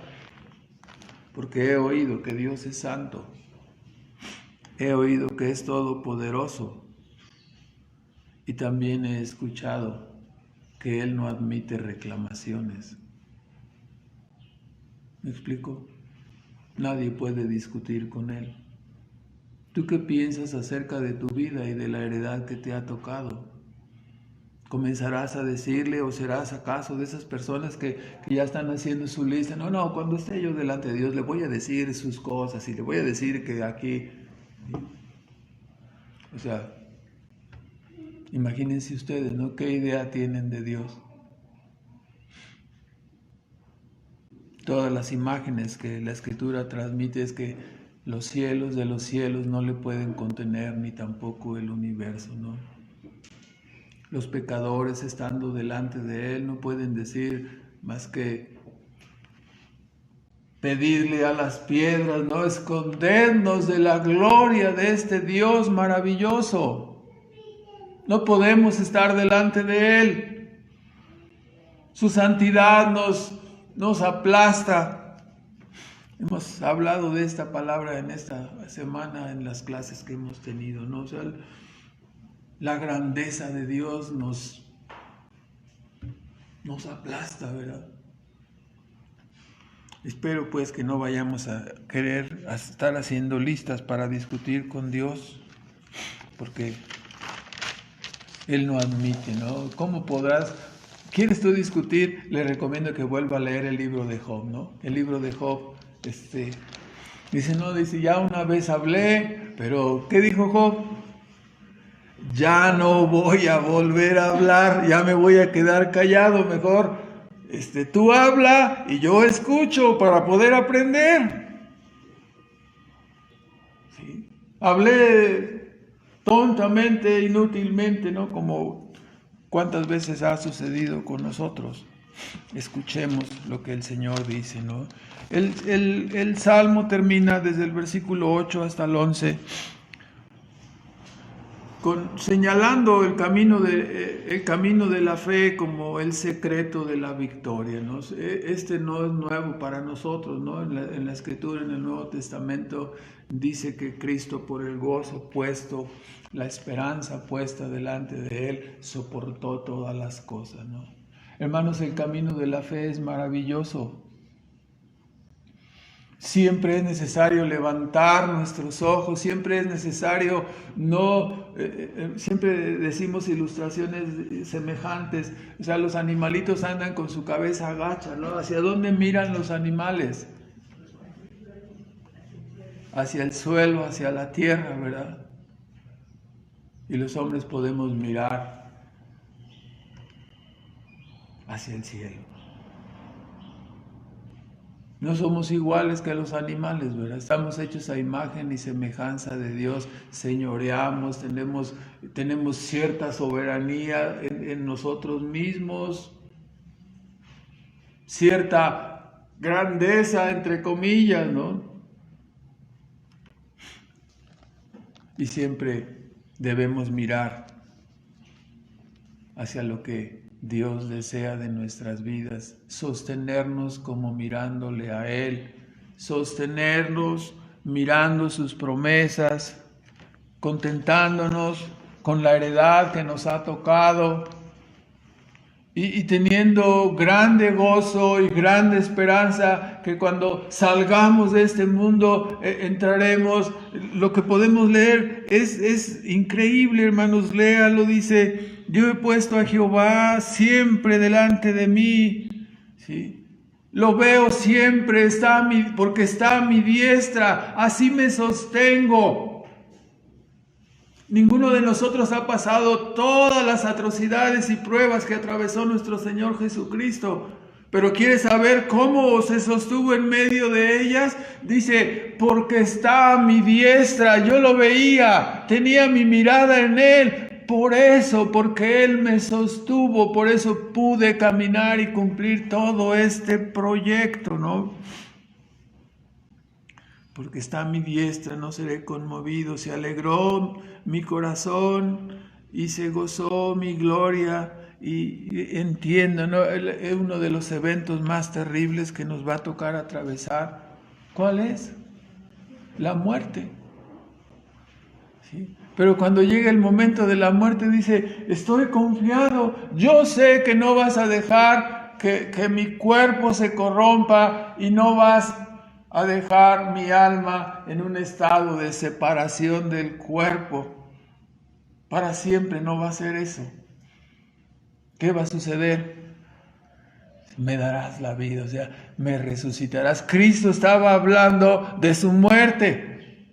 porque he oído que Dios es santo. He oído que es todopoderoso. Y también he escuchado que Él no admite reclamaciones. ¿Me explico? Nadie puede discutir con Él. ¿Tú qué piensas acerca de tu vida y de la heredad que te ha tocado? ¿Comenzarás a decirle o serás acaso de esas personas que ya están haciendo su lista? No, cuando esté yo delante de Dios le voy a decir sus cosas y le voy a decir que aquí... O sea, imagínense ustedes, ¿no? ¿Qué idea tienen de Dios? Todas las imágenes que la Escritura transmite es que los cielos de los cielos no le pueden contener, ni tampoco el universo, ¿no? Los pecadores estando delante de Él no pueden decir más que pedirle a las piedras, no escondernos de la gloria de este Dios maravilloso. No podemos estar delante de Él. Su santidad nos aplasta. Hemos hablado de esta palabra en esta semana en las clases que hemos tenido, ¿no? O sea, la grandeza de Dios nos aplasta, ¿verdad? Espero pues que no vayamos a querer estar haciendo listas para discutir con Dios, porque Él no admite, ¿no? ¿Cómo podrás? ¿Quieres tú discutir? Le recomiendo que vuelva a leer el libro de Job, ¿no? El libro de Job, dice, ya una vez hablé, pero ¿qué dijo Job? Ya no voy a volver a hablar, ya me voy a quedar callado, mejor tú habla y yo escucho para poder aprender. ¿Sí? Hablé tontamente, inútilmente, ¿no? Como cuántas veces ha sucedido con nosotros. Escuchemos lo que el Señor dice, ¿no? El Salmo termina desde el versículo 8 hasta el 11, señalando el camino de la fe como el secreto de la victoria, ¿no? Este no es nuevo para nosotros, ¿no? En la Escritura, en el Nuevo Testamento, dice que Cristo, por el gozo puesto, la esperanza puesta delante de Él, soportó todas las cosas, ¿no? Hermanos, el camino de la fe es maravilloso. Siempre es necesario levantar nuestros ojos, siempre es necesario siempre decimos ilustraciones semejantes, o sea, los animalitos andan con su cabeza agacha, ¿no? ¿Hacia dónde miran los animales? Hacia el suelo, hacia la tierra, ¿verdad? Y los hombres podemos mirar hacia el cielo. No somos iguales que los animales, ¿verdad? Estamos hechos a imagen y semejanza de Dios, señoreamos, tenemos cierta soberanía en nosotros mismos, cierta grandeza, entre comillas, ¿no? Y siempre debemos mirar hacia lo que Dios desea de nuestras vidas, sostenernos como mirándole a Él, sostenernos mirando sus promesas, contentándonos con la heredad que nos ha tocado y teniendo grande gozo y grande esperanza que cuando salgamos de este mundo entraremos. Lo que podemos leer es increíble, hermanos, léalo, dice: yo he puesto a Jehová siempre delante de mí, ¿sí? Lo veo siempre, porque está a mi diestra, así me sostengo. Ninguno de nosotros ha pasado todas las atrocidades y pruebas que atravesó nuestro Señor Jesucristo. Pero ¿quiere saber cómo se sostuvo en medio de ellas? Dice: porque está a mi diestra, yo lo veía, tenía mi mirada en Él. Por eso, porque Él me sostuvo, por eso pude caminar y cumplir todo este proyecto, ¿no? Porque está a mi diestra, no seré conmovido. Se alegró mi corazón y se gozó mi gloria. Y entiendo, ¿no? Es uno de los eventos más terribles que nos va a tocar atravesar. ¿Cuál es? La muerte. ¿Sí? Pero cuando llega el momento de la muerte dice: estoy confiado, yo sé que no vas a dejar que mi cuerpo se corrompa y no vas a dejar mi alma en un estado de separación del cuerpo. Para siempre no va a ser eso. ¿Qué va a suceder? Me darás la vida, o sea, me resucitarás. Cristo estaba hablando de su muerte.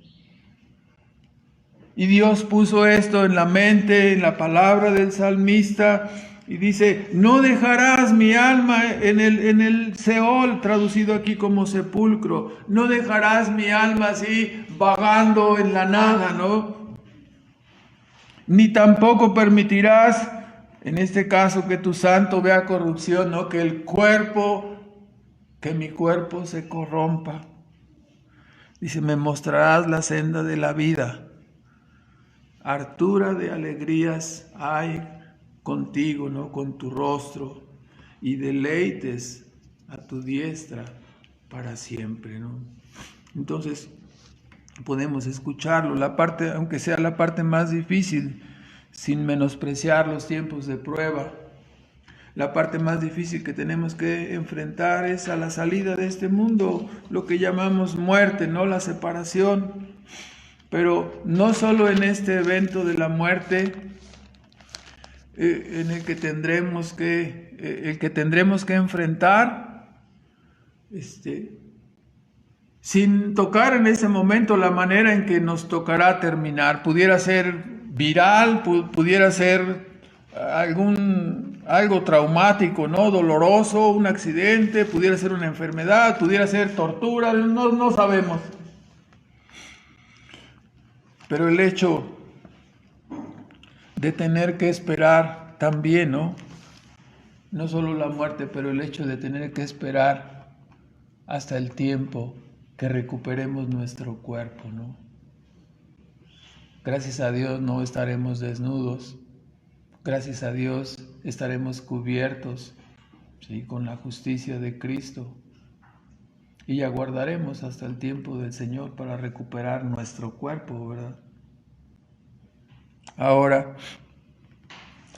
Y Dios puso esto en la mente, en la palabra del salmista. Y dice: no dejarás mi alma en el Seol, traducido aquí como sepulcro. No dejarás mi alma así vagando en la nada, ¿no? Ni tampoco permitirás, en este caso, que tu santo vea corrupción, ¿no? Que mi cuerpo se corrompa. Dice: me mostrarás la senda de la vida. Hartura de alegrías hay contigo, ¿no? Con tu rostro, y deleites a tu diestra para siempre, ¿no? Entonces podemos escucharlo, aunque sea la parte más difícil, sin menospreciar los tiempos de prueba. La parte más difícil que tenemos que enfrentar es a la salida de este mundo, lo que llamamos muerte, ¿no? La separación. Pero no solo en este evento de la muerte, en el que tendremos que enfrentar, sin tocar en ese momento la manera en que nos tocará terminar. Pudiera ser viral, pudiera ser algo traumático, ¿no? Doloroso, un accidente, pudiera ser una enfermedad, pudiera ser tortura, no sabemos. Pero el hecho de tener que esperar también, ¿no? No solo la muerte, pero el hecho de tener que esperar hasta el tiempo que recuperemos nuestro cuerpo, ¿no? Gracias a Dios no estaremos desnudos. Gracias a Dios estaremos cubiertos, ¿sí? Con la justicia de Cristo. Y aguardaremos hasta el tiempo del Señor para recuperar nuestro cuerpo, ¿verdad? Ahora,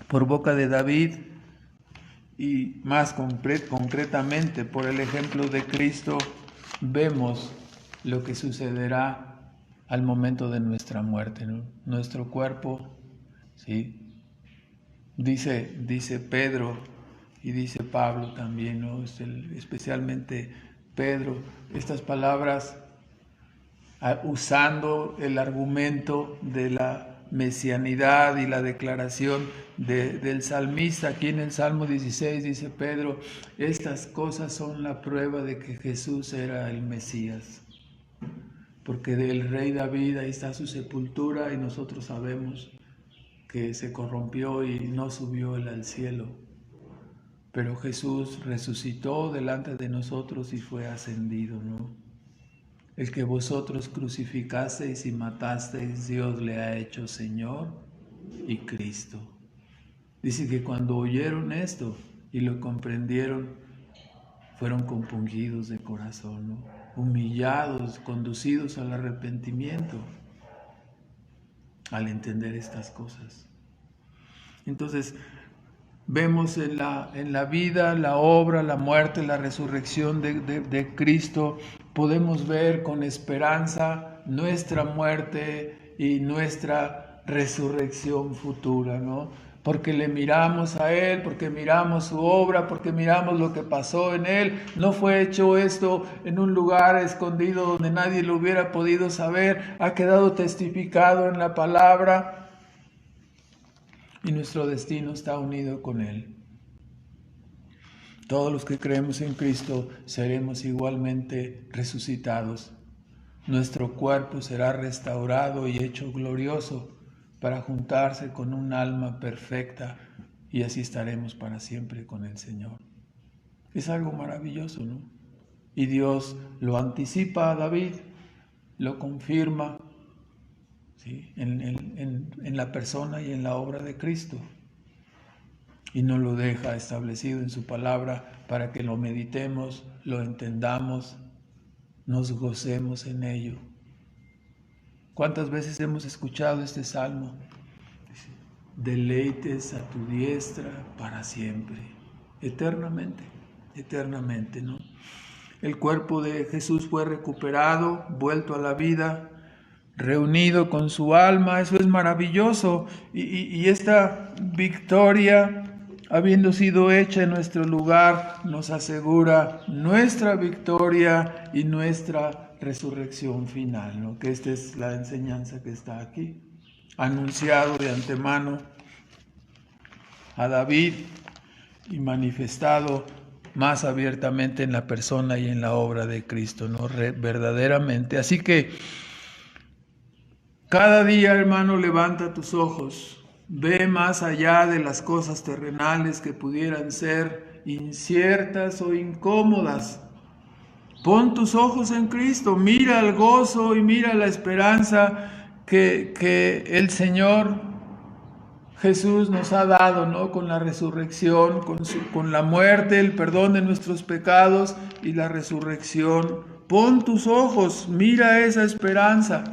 por boca de David, y más concretamente por el ejemplo de Cristo, vemos lo que sucederá al momento de nuestra muerte, ¿no? Nuestro cuerpo, ¿sí? Dice Pedro y dice Pablo también, ¿no? Especialmente Pedro, estas palabras usando el argumento de la mesianidad y la declaración del salmista. Aquí en el Salmo 16 dice Pedro, estas cosas son la prueba de que Jesús era el Mesías. Porque del rey David ahí está su sepultura y nosotros sabemos que se corrompió y no subió él al cielo. Pero Jesús resucitó delante de nosotros y fue ascendido, ¿no? El que vosotros crucificasteis y matasteis, Dios le ha hecho Señor y Cristo. Dice que cuando oyeron esto y lo comprendieron, fueron compungidos de corazón, ¿no? Humillados, conducidos al arrepentimiento, al entender estas cosas. Entonces, vemos en la vida, la obra, la muerte, la resurrección de Cristo, podemos ver con esperanza nuestra muerte y nuestra resurrección futura, ¿no? Porque le miramos a Él, porque miramos su obra, porque miramos lo que pasó en Él. No fue hecho esto en un lugar escondido donde nadie lo hubiera podido saber. Ha quedado testificado en la palabra y nuestro destino está unido con Él. Todos los que creemos en Cristo seremos igualmente resucitados. Nuestro cuerpo será restaurado y hecho glorioso para juntarse con un alma perfecta y así estaremos para siempre con el Señor. Es algo maravilloso, ¿no? Y Dios lo anticipa a David, lo confirma, ¿sí? en la persona y en la obra de Cristo. Y nos lo deja establecido en su palabra para que lo meditemos, lo entendamos, nos gocemos en ello. ¿Cuántas veces hemos escuchado este salmo? Deleites a tu diestra para siempre, eternamente, eternamente, ¿no? El cuerpo de Jesús fue recuperado, vuelto a la vida, reunido con su alma. Eso es maravilloso. Y esta victoria, habiendo sido hecha en nuestro lugar, nos asegura nuestra victoria y nuestra resurrección final, ¿no? Que esta es la enseñanza que está aquí, anunciado de antemano a David y manifestado más abiertamente en la persona y en la obra de Cristo, ¿no? Verdaderamente. Así que cada día, hermano, levanta tus ojos, ve más allá de las cosas terrenales que pudieran ser inciertas o incómodas. Pon tus ojos en Cristo, mira el gozo y mira la esperanza que el Señor Jesús nos ha dado, ¿no? Con la resurrección, con la muerte, el perdón de nuestros pecados y la resurrección. Pon tus ojos, mira esa esperanza.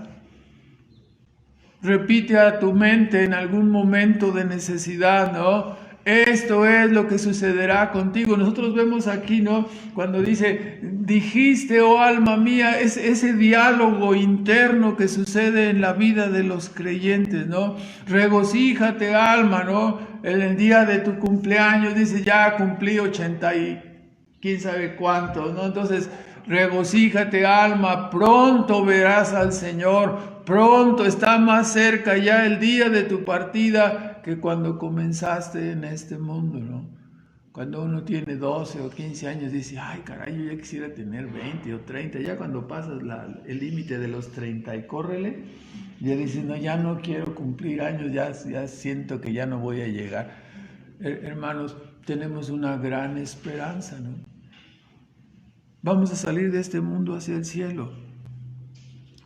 Repite a tu mente en algún momento de necesidad, ¿no? Esto es lo que sucederá contigo. Nosotros vemos aquí, ¿no? Cuando dice, dijiste, oh alma mía, es ese diálogo interno que sucede en la vida de los creyentes, ¿no? Regocíjate, alma, ¿no? En el día de tu cumpleaños, dice, ya cumplí 80 y quién sabe cuántos, ¿no? Entonces, regocíjate, alma, pronto verás al Señor, pronto está más cerca ya el día de tu partida que cuando comenzaste en este mundo, ¿no? Cuando uno tiene 12 o 15 años dice, ay caray, yo ya quisiera tener 20 o 30, ya cuando pasas el límite de los 30 y córrele, ya dices, no, ya no quiero cumplir años, ya siento que ya no voy a llegar. Hermanos, tenemos una gran esperanza, ¿no? Vamos a salir de este mundo hacia el cielo.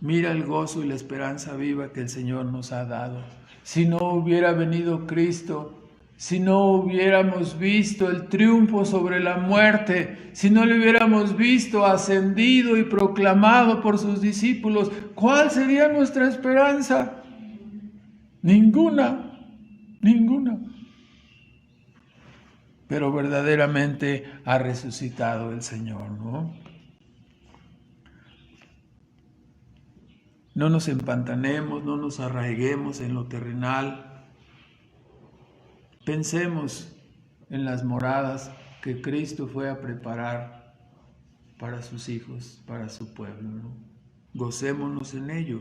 Mira el gozo y la esperanza viva que el Señor nos ha dado. Si no hubiera venido Cristo, si no hubiéramos visto el triunfo sobre la muerte, si no le hubiéramos visto ascendido y proclamado por sus discípulos, ¿cuál sería nuestra esperanza? Ninguna, ninguna. Pero verdaderamente ha resucitado el Señor, ¿no? No nos empantanemos, no nos arraiguemos en lo terrenal. Pensemos en las moradas que Cristo fue a preparar para sus hijos, para su pueblo, ¿no? Gocémonos en ello.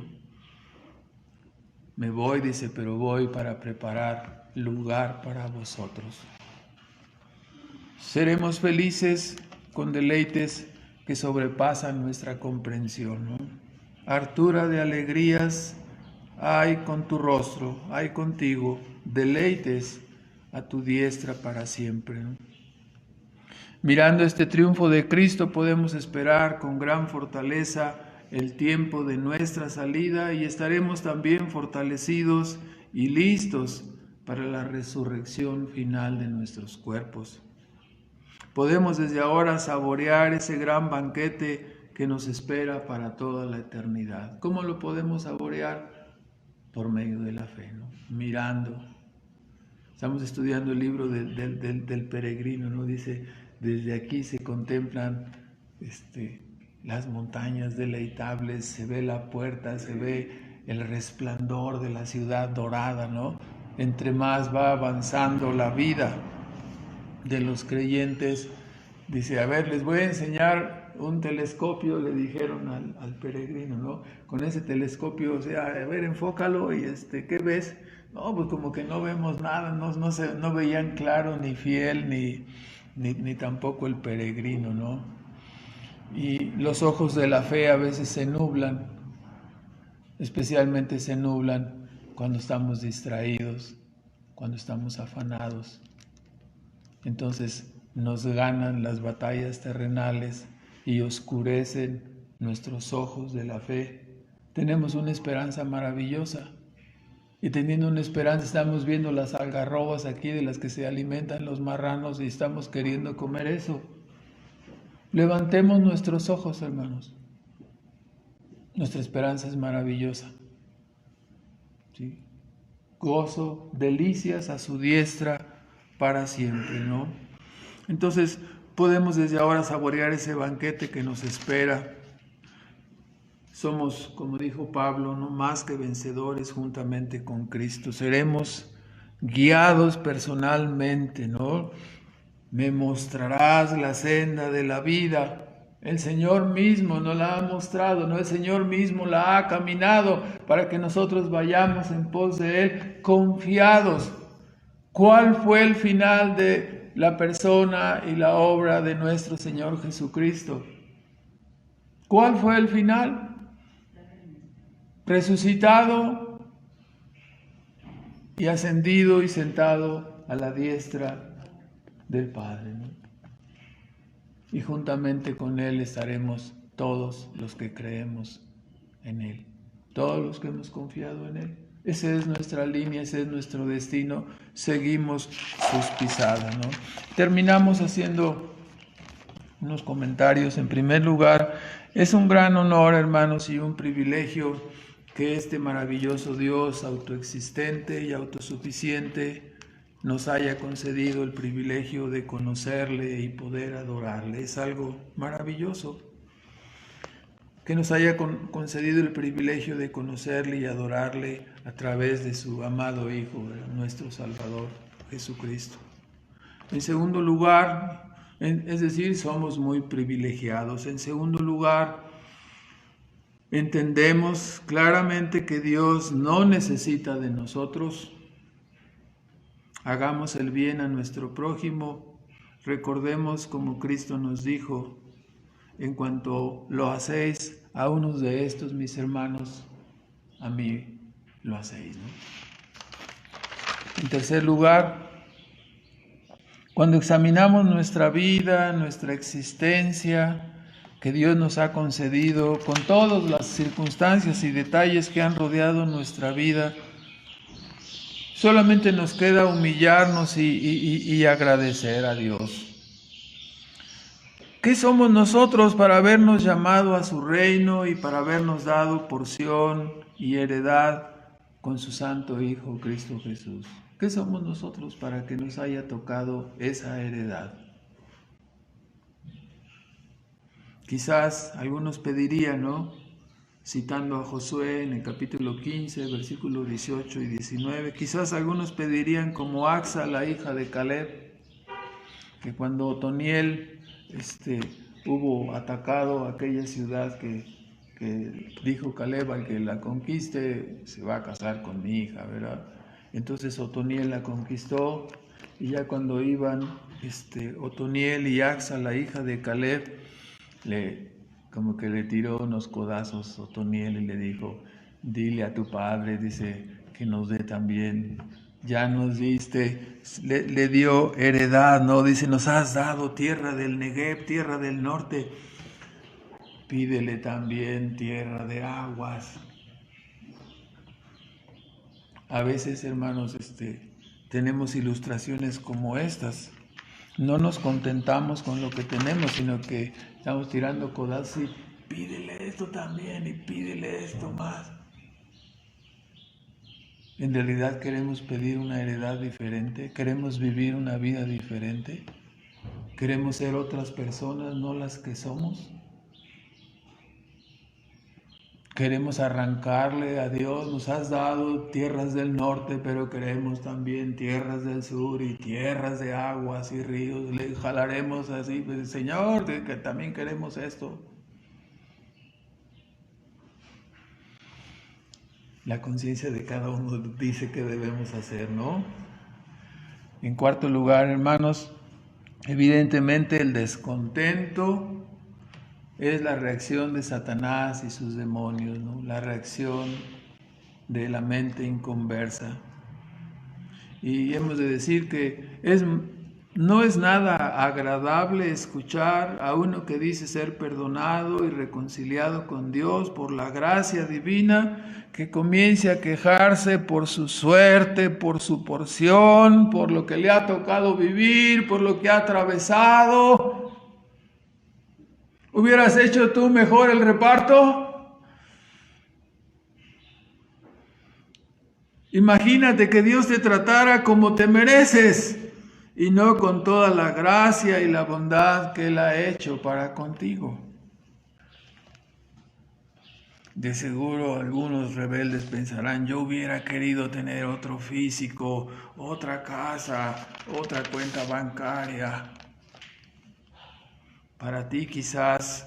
Me voy, dice, pero voy para preparar lugar para vosotros. Seremos felices con deleites que sobrepasan nuestra comprensión, ¿no? Hartura de alegrías hay con tu rostro, hay contigo, deleites a tu diestra para siempre, ¿no? Mirando este triunfo de Cristo podemos esperar con gran fortaleza el tiempo de nuestra salida y estaremos también fortalecidos y listos para la resurrección final de nuestros cuerpos. Podemos desde ahora saborear ese gran banquete que nos espera para toda la eternidad. ¿Cómo lo podemos saborear? Por medio de la fe, ¿no? Mirando. Estamos estudiando el libro del peregrino, ¿no? Dice, desde aquí se contemplan las montañas deleitables, se ve la puerta, se ve el resplandor de la ciudad dorada, ¿no? Entre más va avanzando la vida de los creyentes, dice, a ver, les voy a enseñar un telescopio, le dijeron al peregrino, ¿no? Con ese telescopio, o sea, a ver, enfócalo y ¿qué ves? No, pues como que no vemos nada, no veían claro ni Fiel ni tampoco el peregrino, ¿no? Y los ojos de la fe a veces se nublan, especialmente se nublan cuando estamos distraídos, cuando estamos afanados. Entonces nos ganan las batallas terrenales y oscurecen nuestros ojos de la fe. Tenemos una esperanza maravillosa y teniendo una esperanza estamos viendo las algarrobas aquí de las que se alimentan los marranos y estamos queriendo comer eso. Levantemos nuestros ojos, hermanos. Nuestra esperanza es maravillosa. ¿Sí? Gozo, delicias a su diestra para siempre, ¿no? Entonces podemos desde ahora saborear ese banquete que nos espera. Somos, como dijo Pablo, no más que vencedores juntamente con Cristo. Seremos guiados personalmente, ¿no? Me mostrarás la senda de la vida. El Señor mismo nos la ha mostrado, ¿no? El Señor mismo la ha caminado para que nosotros vayamos en pos de Él confiados. ¿Cuál fue el final de la persona y la obra de nuestro Señor Jesucristo? ¿Cuál fue el final? Resucitado y ascendido y sentado a la diestra del Padre, ¿no? Y juntamente con Él estaremos todos los que creemos en Él, todos los que hemos confiado en Él. Esa es nuestra línea, ese es nuestro destino, seguimos sus pisadas, ¿no? Terminamos haciendo unos comentarios. En primer lugar, es un gran honor, hermanos, y un privilegio que este maravilloso Dios autoexistente y autosuficiente nos haya concedido el privilegio de conocerle y poder adorarle. Es algo maravilloso que nos haya concedido el privilegio de conocerle y adorarle a través de su amado Hijo, nuestro Salvador, Jesucristo. En segundo lugar, es decir, somos muy privilegiados. En segundo lugar, entendemos claramente que Dios no necesita de nosotros. Hagamos el bien a nuestro prójimo. Recordemos como Cristo nos dijo, en cuanto lo hacéis a unos de estos mis hermanos, a mí lo hacéis, ¿no? En tercer lugar, cuando examinamos nuestra vida, nuestra existencia, que Dios nos ha concedido, con todas las circunstancias y detalles que han rodeado nuestra vida, solamente nos queda humillarnos y agradecer a Dios. ¿Qué somos nosotros para habernos llamado a su reino y para habernos dado porción y heredad con su santo Hijo Cristo Jesús? ¿Qué somos nosotros para que nos haya tocado esa heredad? Quizás algunos pedirían, ¿no? Citando a Josué en el capítulo 15, versículos 18 y 19, quizás algunos pedirían como Axa, la hija de Caleb, que cuando Otoniel hubo atacado aquella ciudad que que dijo Caleb: al que la conquiste se va a casar con mi hija, ¿verdad? Entonces Otoniel la conquistó, y ya cuando iban Otoniel y Axa, la hija de Caleb, como que le tiró unos codazos Otoniel y le dijo: dile a tu padre, dice, que nos dé también. Ya nos diste, le dio heredad, ¿no? Dice: nos has dado tierra del Negev, tierra del norte. Pídele también tierra de aguas. A veces, hermanos, tenemos ilustraciones como estas. No nos contentamos con lo que tenemos, sino que estamos tirando codazos y pídele esto también y pídele esto más. En realidad queremos pedir una heredad diferente, queremos vivir una vida diferente, queremos ser otras personas, no las que somos. Queremos arrancarle a Dios: nos has dado tierras del norte, pero queremos también tierras del sur y tierras de aguas y ríos. Le jalaremos así: pues, Señor, que también queremos esto. La conciencia de cada uno dice que debemos hacer, ¿no? En cuarto lugar, hermanos, evidentemente el descontento es la reacción de Satanás y sus demonios, ¿no? La reacción de la mente inconversa. Y hemos de decir que no es nada agradable escuchar a uno que dice ser perdonado y reconciliado con Dios por la gracia divina, que comience a quejarse por su suerte, por su porción, por lo que le ha tocado vivir, por lo que ha atravesado. ¿Hubieras hecho tú mejor el reparto? Imagínate que Dios te tratara como te mereces y no con toda la gracia y la bondad que Él ha hecho para contigo. De seguro algunos rebeldes pensarán: yo hubiera querido tener otro físico, otra casa, otra cuenta bancaria. Para ti quizás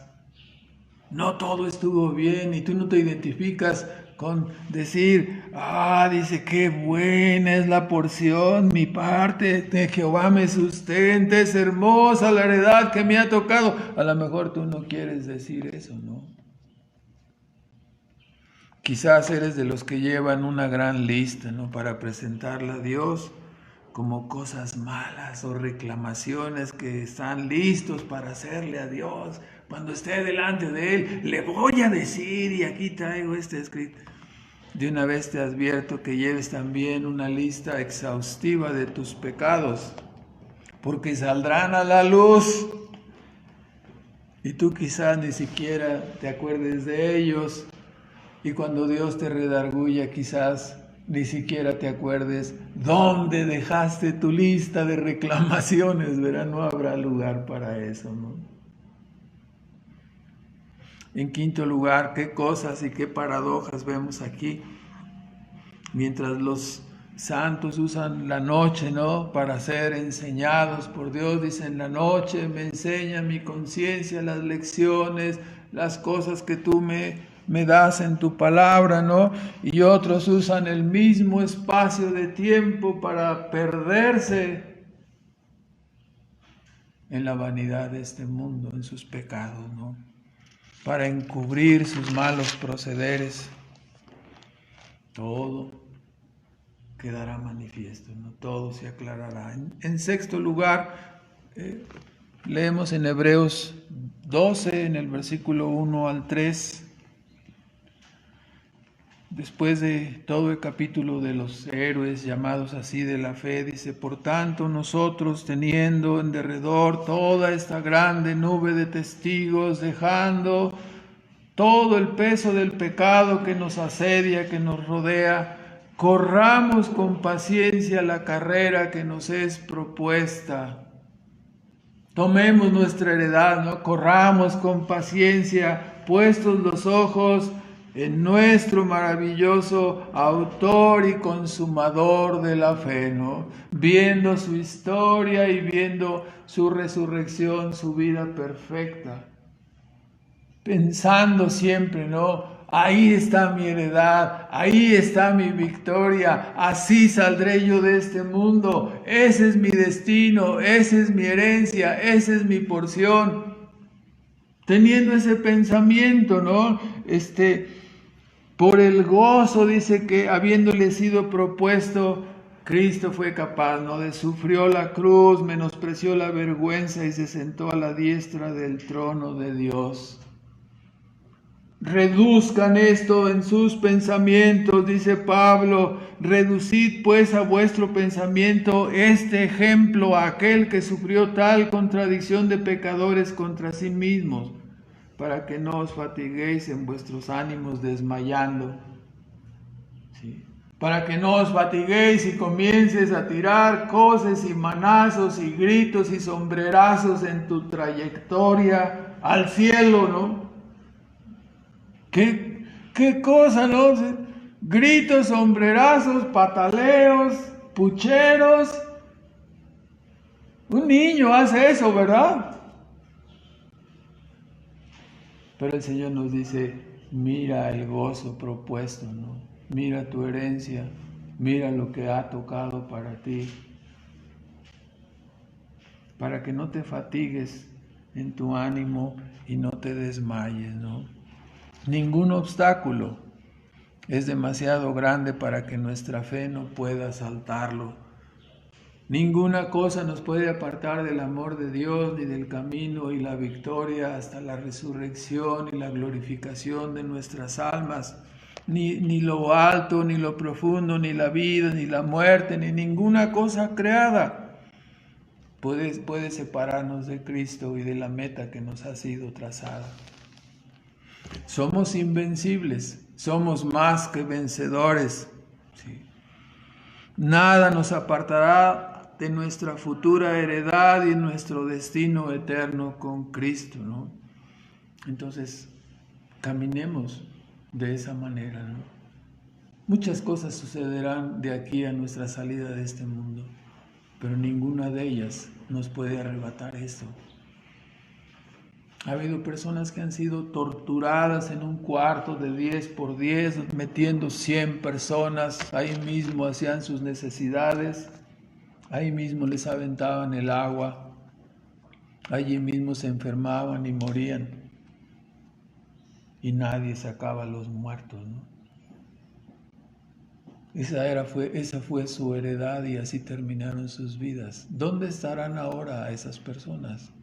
no todo estuvo bien y tú no te identificas con decir: dice, qué buena es la porción, mi parte de Jehová me sustenta, es hermosa la heredad que me ha tocado. A lo mejor tú no quieres decir eso, ¿no? Quizás eres de los que llevan una gran lista, ¿no?, para presentarla a Dios como cosas malas o reclamaciones que están listos para hacerle a Dios. Cuando esté delante de Él, le voy a decir, y aquí traigo escrito. De una vez te advierto que lleves también una lista exhaustiva de tus pecados, porque saldrán a la luz y tú quizás ni siquiera te acuerdes de ellos, y cuando Dios te redarguya quizás ni siquiera te acuerdes dónde dejaste tu lista de reclamaciones, ¿verdad? No habrá lugar para eso, ¿no? En quinto lugar, qué cosas y qué paradojas vemos aquí. Mientras los santos usan la noche, ¿no?, para ser enseñados por Dios, dicen: la noche me enseña mi conciencia las lecciones, las cosas que tú me das en tu palabra, ¿no? Y otros usan el mismo espacio de tiempo para perderse en la vanidad de este mundo, en sus pecados, ¿no?, para encubrir sus malos procederes. Todo quedará manifiesto, ¿no? Todo se aclarará. En sexto lugar, leemos en Hebreos 12, en el versículo 1 al 3, después de todo el capítulo de los héroes llamados así de la fe, dice: por tanto nosotros, teniendo en derredor toda esta grande nube de testigos, dejando todo el peso del pecado que nos asedia, que nos rodea, corramos con paciencia la carrera que nos es propuesta. Tomemos nuestra heredad, ¿no? Corramos con paciencia, puestos los ojos en nuestro maravilloso autor y consumador de la fe, ¿no? Viendo su historia y viendo su resurrección, su vida perfecta. pensando siempre, ¿no? Ahí está mi heredad, ahí está mi victoria, así saldré yo de este mundo, ese es mi destino, esa es mi herencia, esa es mi porción. Teniendo ese pensamiento, ¿no? Por el gozo, dice que habiéndole sido propuesto, Cristo fue capaz, ¿no? Sufrió la cruz, menospreció la vergüenza y se sentó a la diestra del trono de Dios. Reduzcan esto en sus pensamientos, dice Pablo, reducid pues a vuestro pensamiento este ejemplo a aquel que sufrió tal contradicción de pecadores contra sí mismos, para que no os fatiguéis en vuestros ánimos desmayando. ¿Sí? Para que no os fatiguéis y comiences a tirar coces y manazos y gritos y sombrerazos en tu trayectoria al cielo, ¿no? ¿Qué cosa, no? Gritos, sombrerazos, pataleos, pucheros. Un niño hace eso, ¿verdad? Pero el Señor nos dice, mira el gozo propuesto, ¿no? Mira tu herencia, mira lo que ha tocado para ti. Para que no te fatigues en tu ánimo y no te desmayes, ¿no? Ningún obstáculo es demasiado grande para que nuestra fe no pueda saltarlo. Ninguna cosa nos puede apartar del amor de Dios, ni del camino y la victoria hasta la resurrección y la glorificación de nuestras almas. Ni lo alto, ni lo profundo, ni la vida, ni la muerte, ni ninguna cosa creada puede separarnos de Cristo y de la meta que nos ha sido trazada. Somos invencibles, somos más que vencedores. ¿Sí? Nada nos apartará de nuestra futura heredad y nuestro destino eterno con Cristo, ¿no? Entonces, caminemos de esa manera, ¿no? Muchas cosas sucederán de aquí a nuestra salida de este mundo, pero ninguna de ellas nos puede arrebatar esto. Ha habido personas que han sido torturadas en un cuarto de 10 por 10, metiendo 100 personas, ahí mismo hacían sus necesidades, ahí mismo les aventaban el agua, allí mismo se enfermaban y morían, y nadie sacaba a los muertos, ¿no? Esa fue su heredad y así terminaron sus vidas. ¿Dónde estarán ahora esas personas?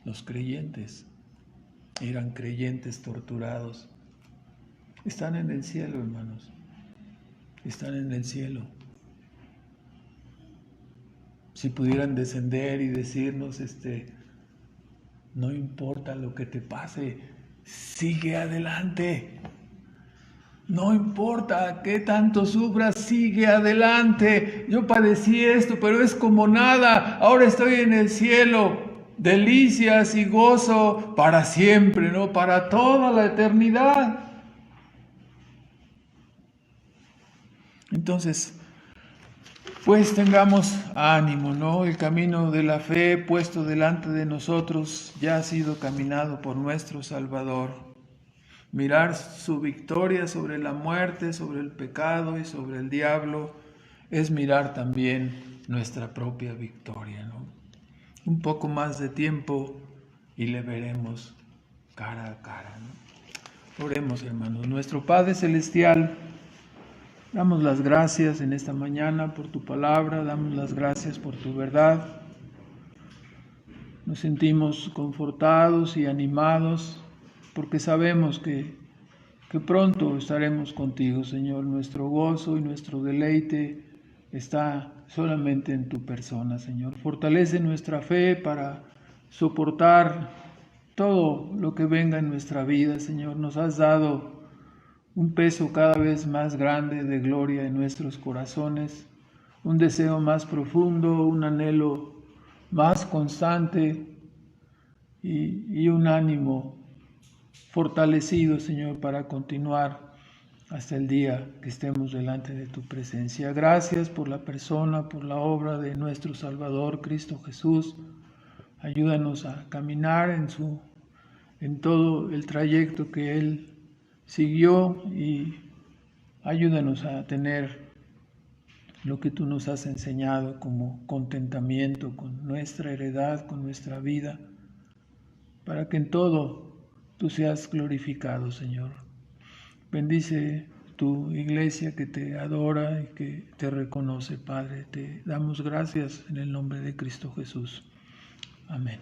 Los creyentes, eran creyentes torturados. Están en el cielo, hermanos. Están en el cielo. Si pudieran descender y decirnos, no importa lo que te pase, sigue adelante. No importa qué tanto sufras, sigue adelante. Yo padecí esto, pero es como nada. Ahora estoy en el cielo. Delicias y gozo para siempre, ¿no? Para toda la eternidad. Entonces, pues tengamos ánimo, ¿no? El camino de la fe puesto delante de nosotros ya ha sido caminado por nuestro Salvador. Mirar su victoria sobre la muerte, sobre el pecado y sobre el diablo es mirar también nuestra propia victoria, ¿no? Un poco más de tiempo y le veremos cara a cara, ¿no? Oremos, hermanos. Nuestro Padre Celestial, damos las gracias en esta mañana por tu palabra, damos las gracias por tu verdad. Nos sentimos confortados y animados porque sabemos que pronto estaremos contigo, Señor. Nuestro gozo y nuestro deleite está solamente en tu persona, Señor. Fortalece nuestra fe para soportar todo lo que venga en nuestra vida, Señor. Nos has dado un peso cada vez más grande de gloria en nuestros corazones, un deseo más profundo, un anhelo más constante y un ánimo fortalecido, Señor, para continuar hasta el día que estemos delante de tu presencia. Gracias por la persona, por la obra de nuestro Salvador, Cristo Jesús. Ayúdanos a caminar en todo el trayecto que Él siguió, y ayúdanos a tener lo que tú nos has enseñado como contentamiento con nuestra heredad, con nuestra vida, para que en todo tú seas glorificado, Señor. Bendice tu iglesia que te adora y que te reconoce, Padre. Te damos gracias en el nombre de Cristo Jesús. Amén.